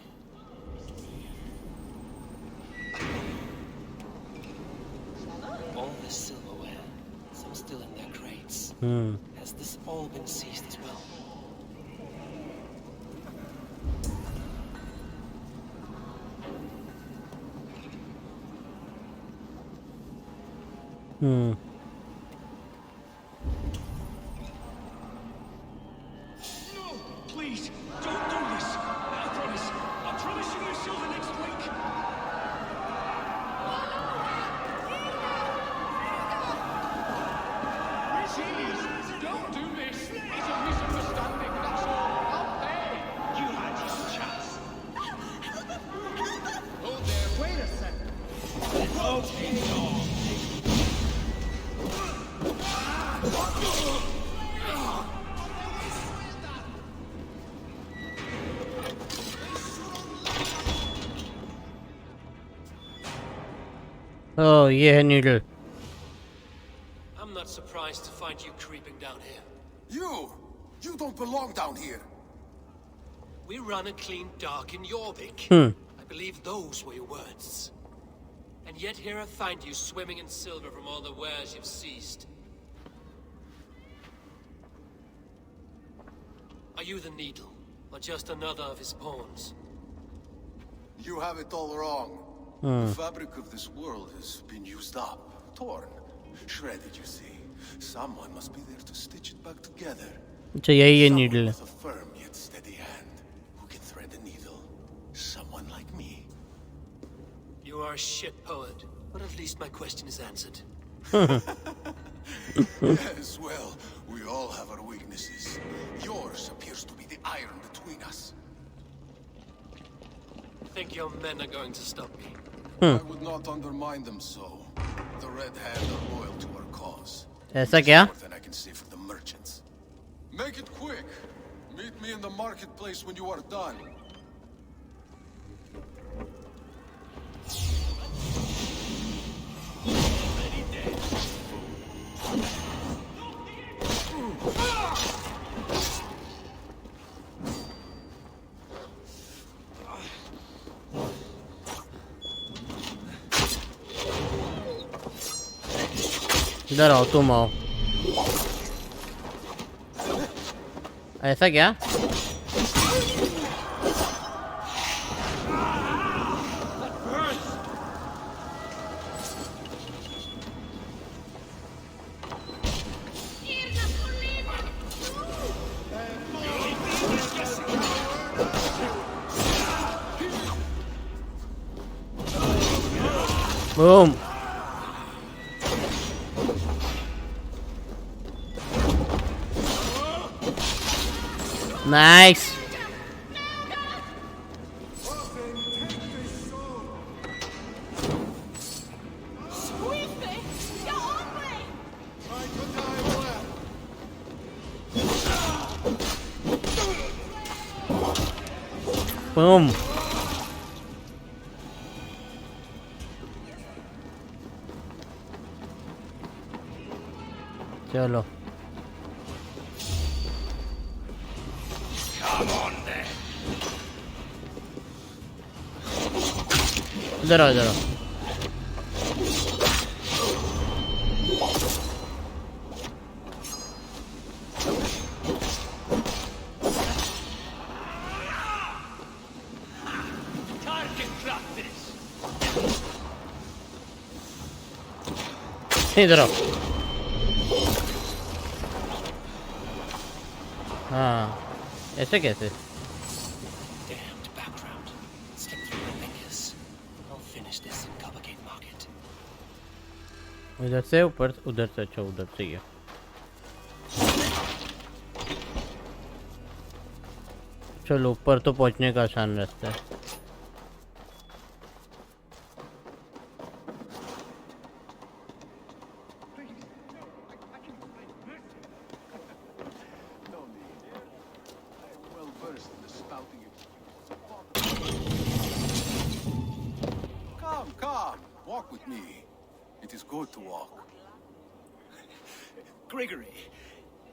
All this silverware, some still in their crates. Has this all been seized as well? No! Please! Don't do this! I promise! I'll promise you your silver next week! Please! Don't do this! It's a misunderstanding, that's all! I'll pay! You had your chance! Hold Oh, ये है needle. I'm not surprised to find you creeping down here. You don't belong down here. We run a clean dark in Jorvik. I believe those were your words. And yet here I find you swimming in silver from all the wares you've seized. Are you the needle, or just another of his pawns? You have it all wrong. The fabric of this world has been used up, torn, shredded, you see. Someone must be there to stitch it back together. अच्छा यही ये Someone needle है. with a firm yet steady hand, who can thread a needle. Someone like me. You are a shit poet, but at least my question is answered. Yes, well, we all have our weaknesses. Yours appears to be the iron between us. Think your men are going to stop me? I would not undermine them so. The Red Hand are loyal to our cause. ऐसा क्या? More than I can say for the merchants. Make it quick. Meet me in the marketplace when you are done. इधर आओ, तुम आओ. ऐसा क्या? Boom. Nice. Boom. चलो. इधर आओ, इधर आओ. इधर आओ. हाँ, ऐसे कैसे? Damned background. Slip through my fingers. I'll finish this in Coppergate Market. इधर से ऊपर, उधर से. अच्छा, उधर से ही है. चलो, ऊपर तो पहुंचने का आसान रास्ता है. Come, walk with me. It is good to walk. Gregory.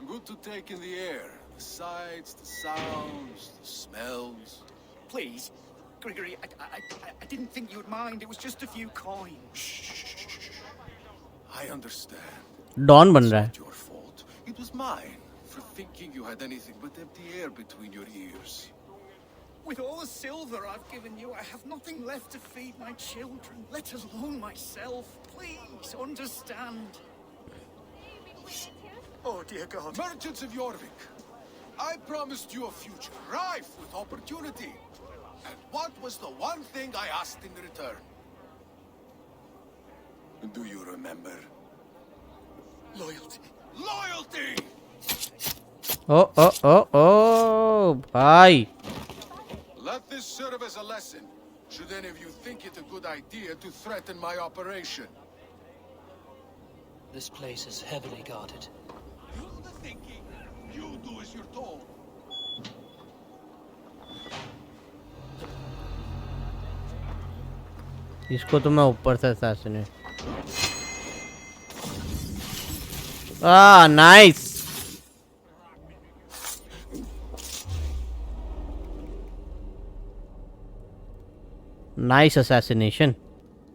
Good to take in the air. The sights, the sounds, the smells. Please, Gregory, I didn't think you'd mind. It was just a few coins. I understand. Don बन रहा है. It's not your fault. It was mine for thinking you had anything but empty air between your ears. With all the silver I've given you, I have nothing left to feed my children, let alone myself. Please, understand. Oh, dear God. Merchants of Jorvik, I promised you a future rife with opportunity. And what was the one thing I asked in return? Do you remember? Loyalty. Loyalty! Oh, भाई. Let this serve as a lesson, should any of you think it a good idea to threaten my operation. This place is heavily guarded. Use the thinking. You do as you're told. इसको तो मैं ऊपर से assassinate. Ah, nice. Nice assassination.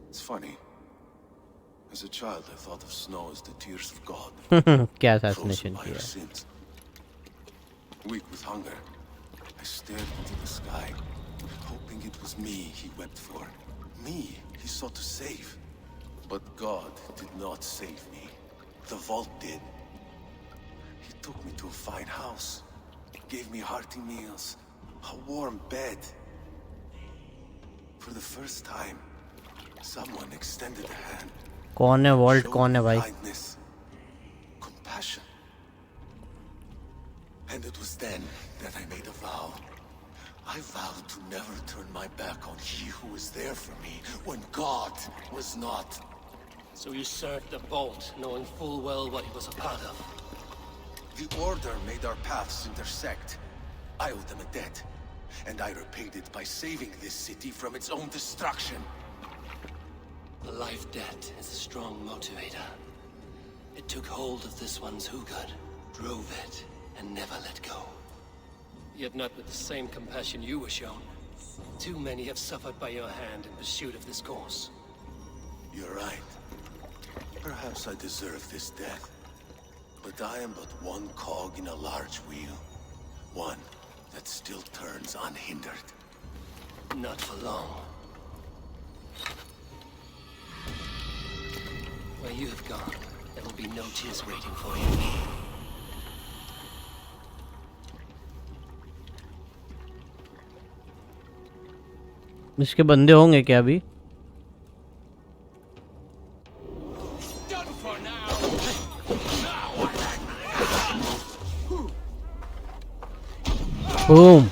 It's funny. As a child, I thought of snow as the tears of God, क्या frozen assassination by our किया? sins. Weak with hunger, I stared into the sky, hoping it was me he wept for. Me he sought to save. But God did not save me. The vault did. He took me to a fine house, gave me hearty meals, a warm bed. For the first time, someone extended a hand. कौन है vault? Showed कौन है me भाई? kindness, compassion. And it was then that I made a vow. I vowed to never turn my back on he who was there for me when God was not. So you served the Vault, knowing full well what he was a part of. The Order made our paths intersect. I owed them a debt, and I repaid it by saving this city from its own destruction. A life debt is a strong motivator. It took hold of this one's Hugad, drove it, and never let go. Yet not with the same compassion you were shown. Too many have suffered by your hand in pursuit of this course. You're right. Perhaps I deserve this death. But I am but one cog in a large wheel. One that still turns unhindered. Not for long. Where you have gone, there will be no tears waiting for you. इसके बंदे होंगे क्या अभी? Boom.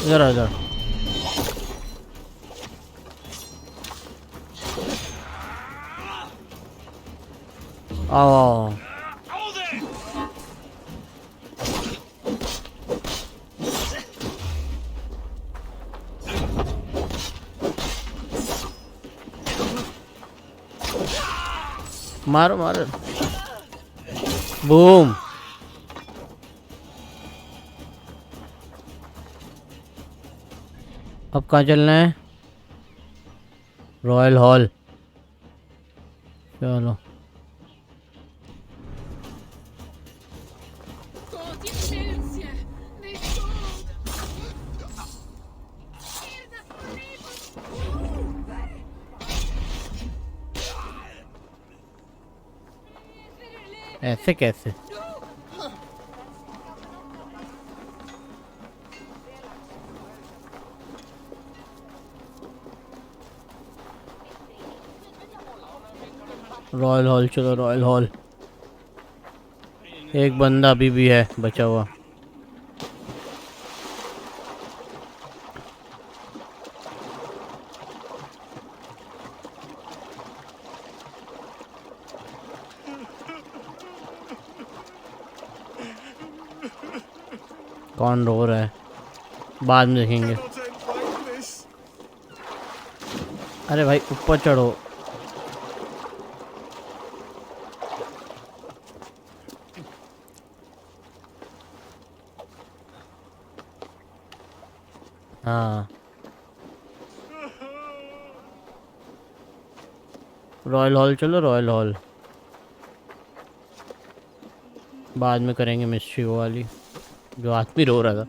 इधर आ इधर. आओ. मारो मारो. बूम. अब कहाँ चलना है? Royal hall. चलो. ऐसे कैसे? रॉयल हॉल चलो. Royal hall. एक बंदा अभी भी है बचा हुआ. कौन रो रहा है? बाद में देखेंगे. अरे भाई ऊपर चढ़ो. हाँ. रॉयल हॉल चलो. रॉयल हॉल बाद में करेंगे. मिस्ट्री वो वाली जो आदमी रो रहा था.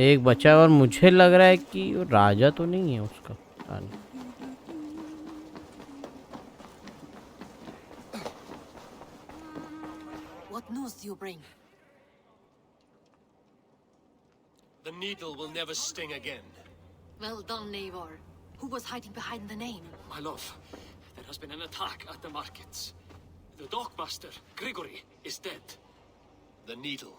एक बच्चा है और मुझे लग रहा है कि वो राजा तो नहीं है उसका. What news do you bring? The needle will never sting again. Well done, Eivor. Who was hiding behind the name? My love, there has been an attack at the markets. The dockmaster, Grigory, is dead. The needle.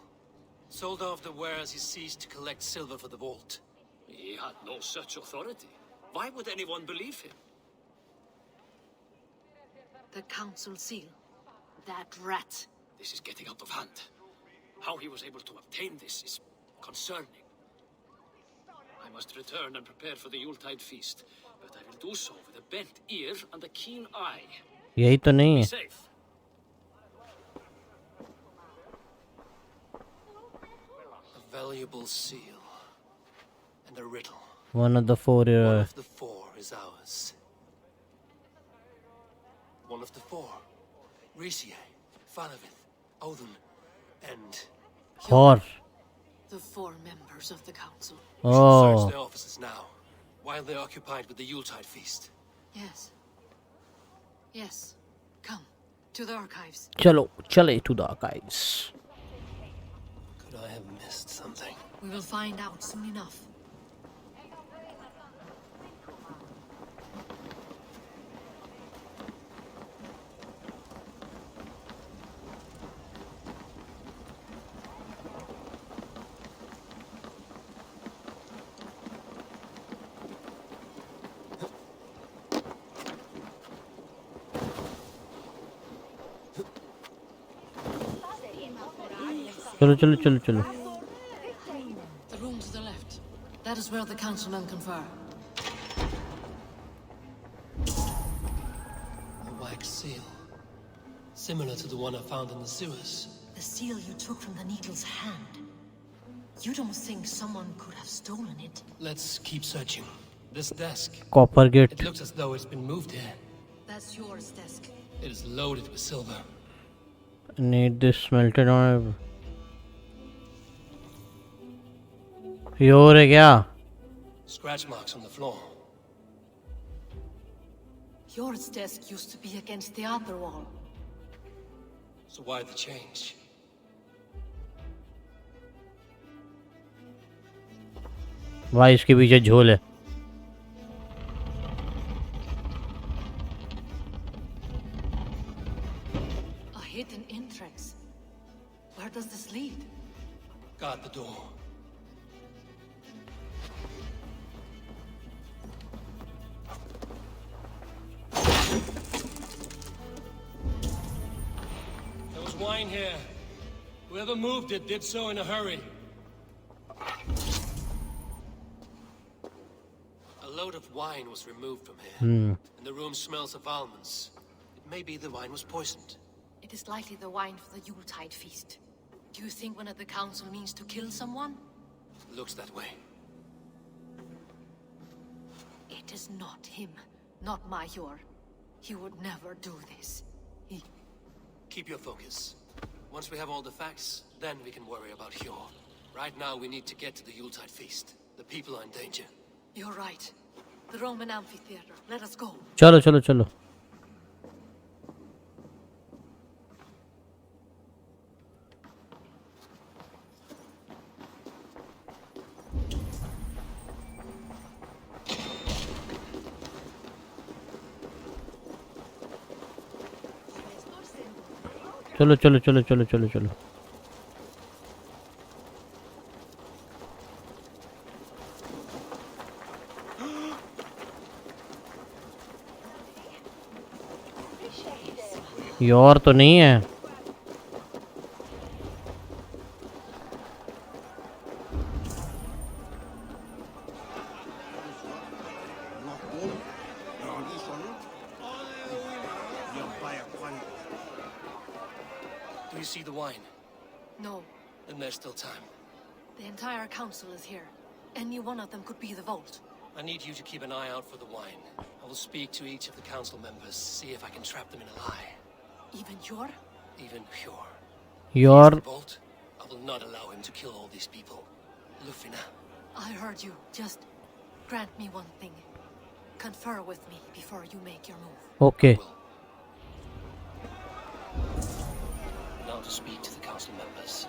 Sold off the wares he ceased to collect silver for the vault. He had no such authority. Why would anyone believe him? The council seal. That rat. This is getting out of hand. How he was able to obtain this is concerning. I must return and prepare for the Yuletide feast, but I will do so with a bent ear and a keen eye. यही तो नहीं Be है. safe. A valuable seal. And a riddle. One of the four. One of the four is ours. One of the four. Risie, Faravith, Odin, and... Four. The four members of the council. We should search Oh. their offices now, while they're occupied with the Yuletide feast. Yes. Yes. Come. To the archives. चलो चले to the archives. Could I have missed something? We will find out soon enough. चलो चलो चलो चलो. The room to the left. That is where the councilmen confer. A wax seal. Similar to the one I found in the sewers. The seal you took from the needle's hand. You don't think someone could have stolen it? Let's keep searching. This desk. Copper gate. It looks as though it's been moved here. That's yours desk. It is loaded with silver. Need this smelted on. ये हो रहा है क्या? Scratch marks on the floor. Yours desk used to be against the other wall. So why the change? भाई इसके पीछे झोल है. A hidden entrance. Where does this lead? Guard the door. There was wine here. Whoever moved it did so in a hurry. A load of wine was removed from here. And the room smells of almonds. It may be the wine was poisoned. It is likely the wine for the Yuletide feast. Do you think one of the council means to kill someone? Looks that way. It is not him, not Major. He would never do this. He... Keep your focus. Once we have all the facts, then we can worry about Hjor. Right now, we need to get to the Yuletide feast. The people are in danger. You're right. The Roman amphitheater. Let us go. चलो चलो चलो. चलो चलो चलो चलो चलो चलो. ये और तो नहीं है. Do you see the wine? No. Then there's still time. The entire council is here. Any one of them could be the vault. I need you to keep an eye out for the wine. I will speak to each of the council members, see if I can trap them in a lie. Even Hjor? Even Hjor. Your The vault, I will not allow him to kill all these people. Lufina. I heard you. Just grant me one thing. Confer with me before you make your move. okay. Now to speak to the council members.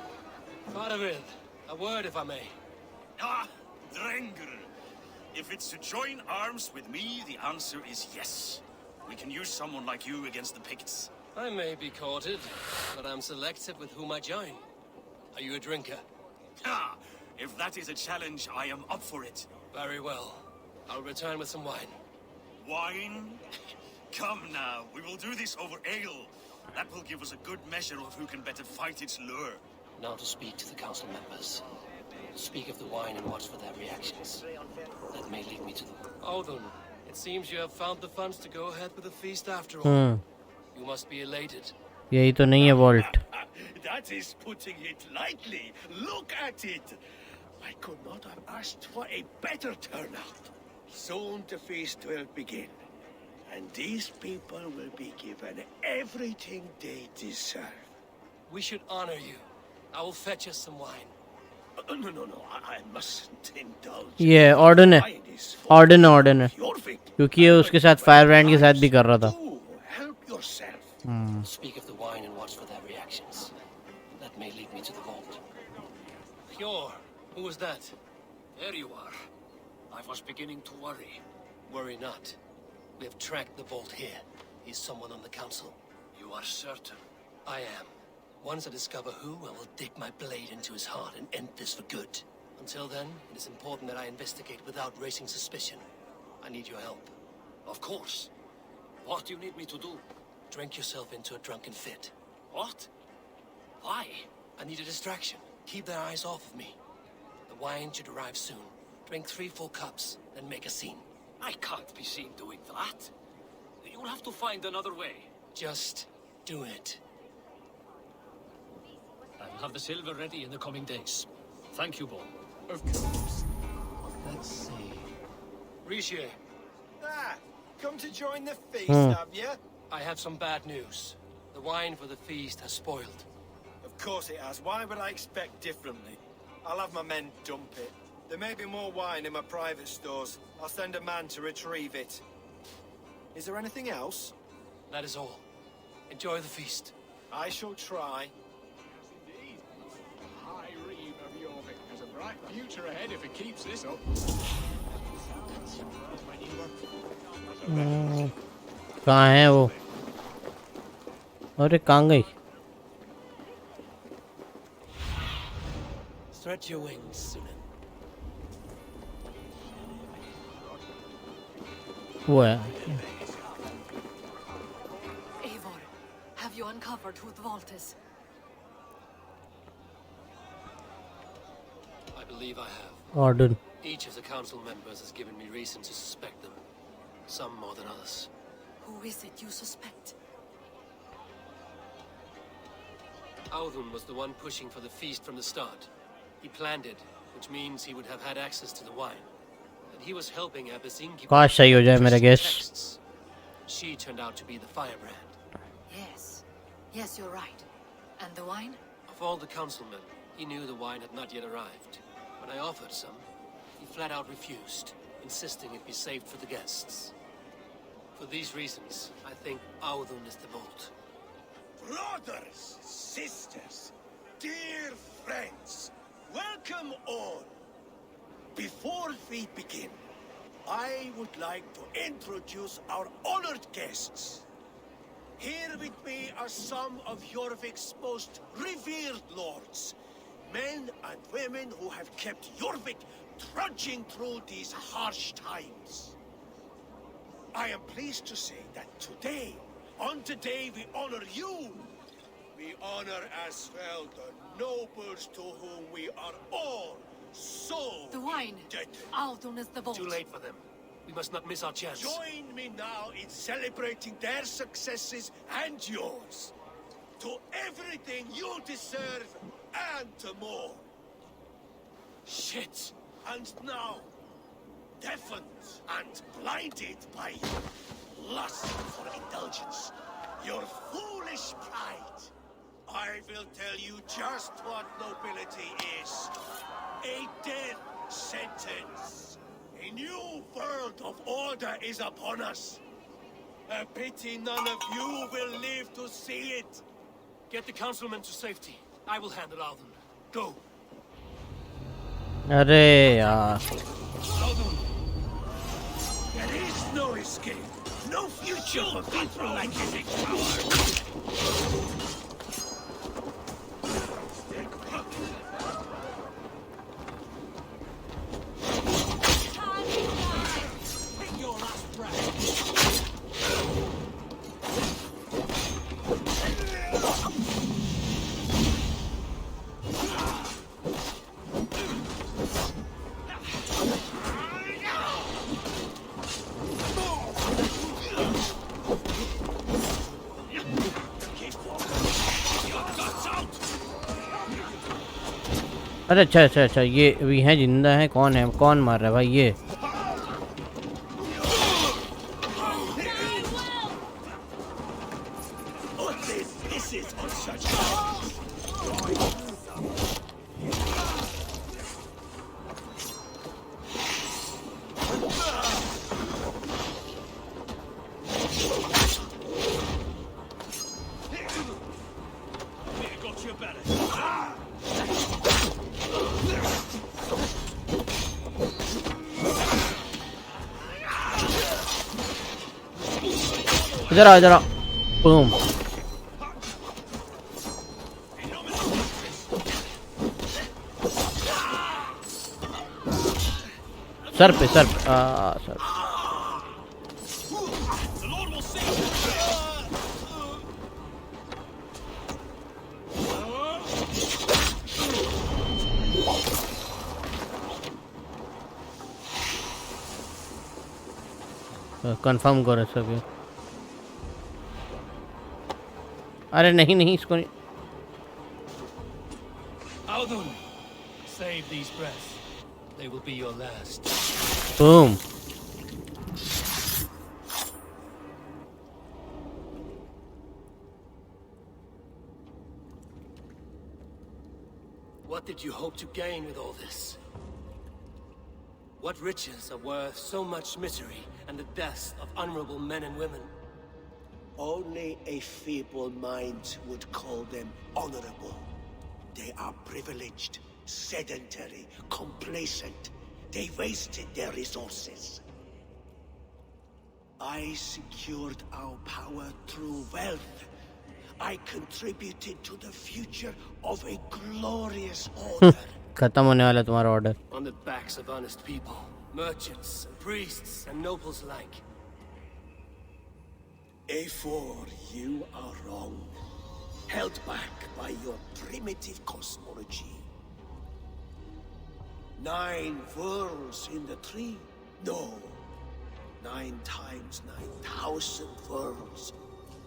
Faravid, a word if I may. Ah, Drengr. If it's to join arms with me, the answer is yes. We can use someone like you against the Picts. I may be courted, but I'm selective with whom I join. Are you a drinker? Ah, if that is a challenge, I am up for it. Very well. I'll return with some wine. Wine? Come now, we will do this over ale. That will give us a good measure of who can better fight its lure. Now to speak to the council members. Speak of the wine and watch for their reactions. That may lead me to the... Odin, it seems you have found the funds to go ahead with the feast after all. You must be elated. यही तो नहीं है vault. That is putting it lightly. Look at it. I could not have asked for a better turnout. Soon the feast will begin. And these people will be given everything they deserve. We should honor you. I will fetch us some wine. No, I mustn't indulge. ये Orton है. Wine is for Orton है. Jorvik. क्योंकि ये उसके साथ फायरब्रैंड के साथ भी कर रहा था. Do help yourself. Speak of the wine and watch for their reactions. That may lead me to the vault. Hjor, who was that? There you are. I was beginning to worry. Worry not. We have tracked the vault here. He's someone on the council. You are certain? I am. Once I discover who, I will dig my blade into his heart and end this for good. Until then, it is important that I investigate without raising suspicion. I need your help. Of course. What do you need me to do? Drink yourself into a drunken fit. What? Why? I need a distraction. Keep their eyes off of me. The wine should arrive soon. Drink 3 full cups, then make a scene. I can't be seen doing that. You'll have to find another way. Just do it. I will have the silver ready in the coming days. Thank you, Bo. Of course. Let's see. Richier, Come to join the feast, have you? I have some bad news. The wine for the feast has spoiled. Of course it has. Why would I expect differently? I'll have my men dump it. There may be more wine in my private stores. I'll send a man to retrieve it. Is there anything else? That is all. Enjoy the feast. I shall try. High Reeve of Jorvik has a bright future ahead if it keeps this up. कहाँ है वो? अरे कहाँ गई? Stretch your wings, Sunan. वो है. Eivor, have you uncovered who the vault is? I believe I have. ऑर्डन. Each of the council members has given me reason to suspect them. Some more than others. Who is it you suspect? Audun was the one pushing for the feast from the start. He planned it, which means he would have had access to the wine. And he was helping Abyssinki. काश सही हो जाए मेरा guess. She turned out to be the firebrand. Yes. Yes, you're right. And the wine? Of all the councilmen, he knew the wine had not yet arrived. When I offered some, he flat out refused, insisting it be saved for the guests. For these reasons, I think Audun is the vault. Brothers, sisters, dear friends, welcome all. Before we begin, I would like to introduce our honored guests. Here with me are some of Jorvik's most revered lords, men and women who have kept Jorvik trudging through these harsh times. I am pleased to say that today, on the day we honor you, we honor as well the nobles to whom we are all so The wine. indebted. Audun is the vault. Too late for them. We must not miss our chance. Join me now in celebrating their successes and yours. To everything you deserve and to more. Shit! And now, deafened and blinded by lust for indulgence, your foolish pride, I will tell you just what nobility is. A death sentence. A new world of order is upon us. A pity none of you will live to see it. Get the councilmen to safety. I will handle Audun. Go. अरे यार. There is no escape. No future for people like you. Take your last breath. अरे अच्छा ये अभी है, जिंदा है? कौन है? कौन मार रहा है भाई ये? इधर आ बूम। सर पे सर कंफर्म करो सभी। अरे नहीं इसको नहीं। Aldun, save these breaths. They will be your last. Boom. What did you hope to gain with all this? What riches are worth so much misery and the deaths of honorable men and women? Only a feeble mind would call them honorable. They are privileged, sedentary, complacent. They wasted their resources. I secured our power through wealth. I contributed to the future of a glorious order. खत्म होने वाला तुम्हारा order. On the backs of honest people, merchants, and priests, and nobles alike. Eivor, you are wrong. Held back by your primitive cosmology. 9 worlds in the tree? No. 9 times 9,000 worlds.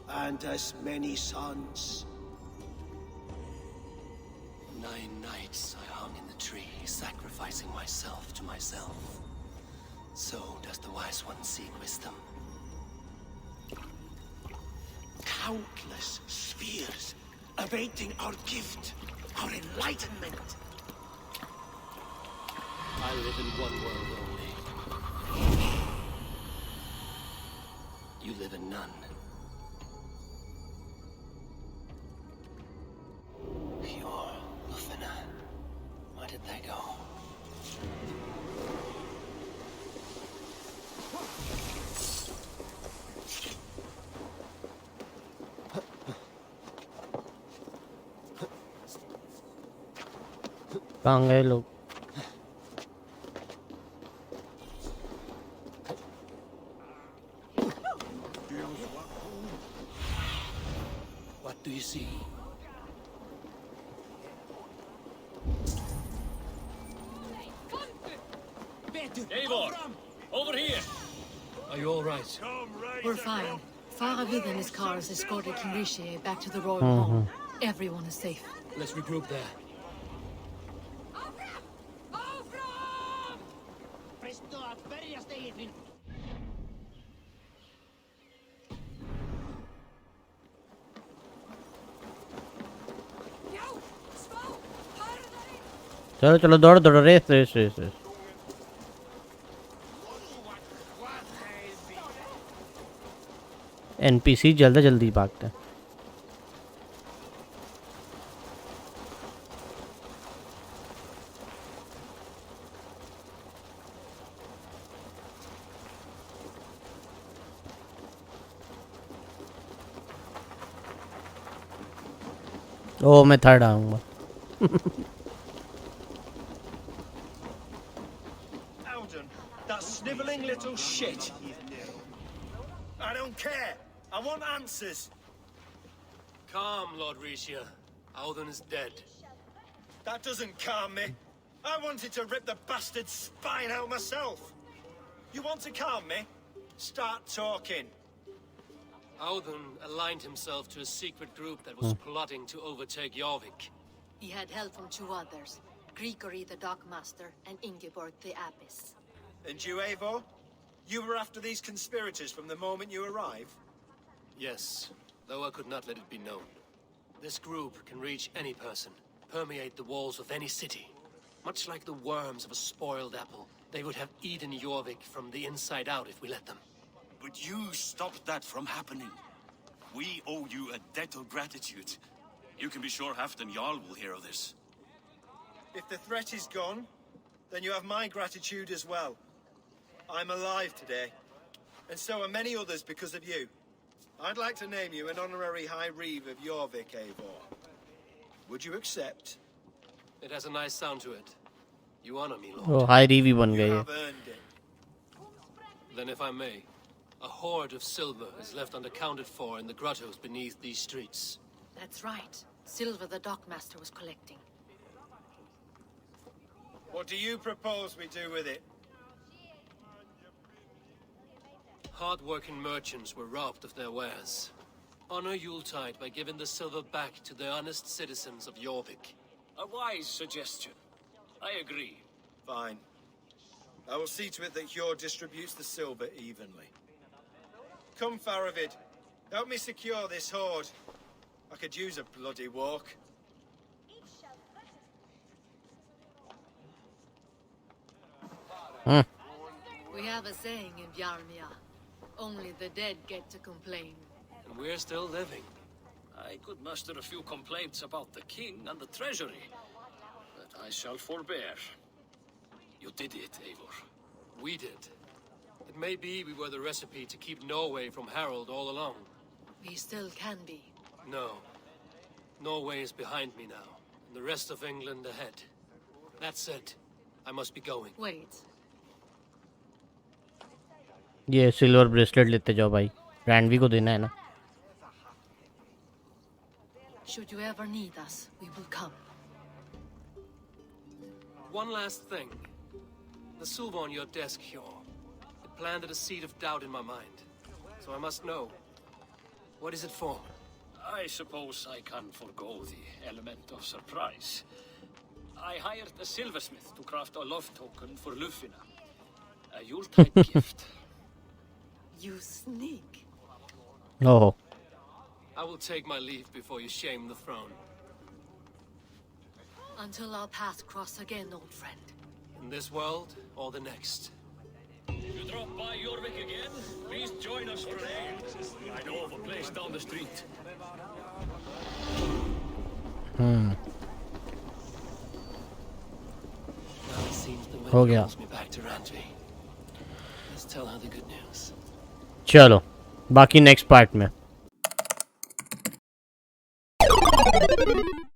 And as many suns. 9 nights I hung in the tree, sacrificing myself to myself. So does the wise one seek wisdom. Countless spheres awaiting our gift, our enlightenment. I live in one world only. You live in none. Pure Lufina. Where did they go? कहाँ गए लोग? What do you see? Eivor, over here. Are you all right? We're fine. Faravid and his cars escorted King Rishi back to the royal home. Everyone is safe. Let's regroup there. चलो दौड़ो race. NPC जल्दी भागता है। ओ मैं third आऊंगा। That sniveling little shit. I don't care. I want answers. Calm, Lord Rishia. Alden is dead. That doesn't calm me. I wanted to rip the bastard's spine out myself. You want to calm me? Start talking. Alden aligned himself to a secret group that was plotting to overtake Jorvik. He had help from 2 others. Gregory the Dockmaster, and Ingeborg the Abbess. And you, Eivor? You were after these conspirators from the moment you arrived? Yes, though I could not let it be known. This group can reach any person, permeate the walls of any city. Much like the worms of a spoiled apple, they would have eaten Jorvik from the inside out if we let them. But you stopped that from happening. We owe you a debt of gratitude. You can be sure Halfdan Jarl will hear of this. If the threat is gone, then you have my gratitude as well. I'm alive today, and so are many others because of you. I'd like to name you an honorary High Reeve of Jorvik, Eivor. Would you accept? It has a nice sound to it. You honor me, Lord. Oh, hi रीवी बन You गए. have earned it. Then if I may, a hoard of silver is left unaccounted for in the grottos beneath these streets. That's right. Silver the Dockmaster was collecting. What do you propose we do with it? Hard-working merchants were robbed of their wares. Honor Yuletide by giving the silver back to the honest citizens of Jorvik. A wise suggestion. I agree. Fine. I will see to it that Hjord distributes the silver evenly. Come, Faravid. Help me secure this hoard. I could use a bloody walk. We have a saying in Bjarmia. Only the dead get to complain. And we're still living. I could muster a few complaints about the king and the treasury, but I shall forbear. You did it, Eivor. We did. It may be we were the recipe to keep Norway from Harold all along. We still can be. No. Norway is behind me now, and the rest of England ahead. That said, I must be going. Wait. ये silver bracelet लेते जाओ भाई. रैंडवी को देना है ना. Should you ever need us, we will come. One last thing. The silver on your desk, Hjor. It planted a seed of doubt in my mind. So I must know. What is it for? I suppose I can forgo the element of surprise. I hired a silversmith to craft a love token for Lufina. A Yuletide gift. You sneak. Oh. I will take my leave before you shame the throne. Until our paths cross again, old friend. In this world or the next. You drop by Jorvik again? Please join us for an ale. I know of a place down the street. Now it seems the हो wind गया. calls me back to Randvi. Let's tell her the good news. चलो बाकी next part में.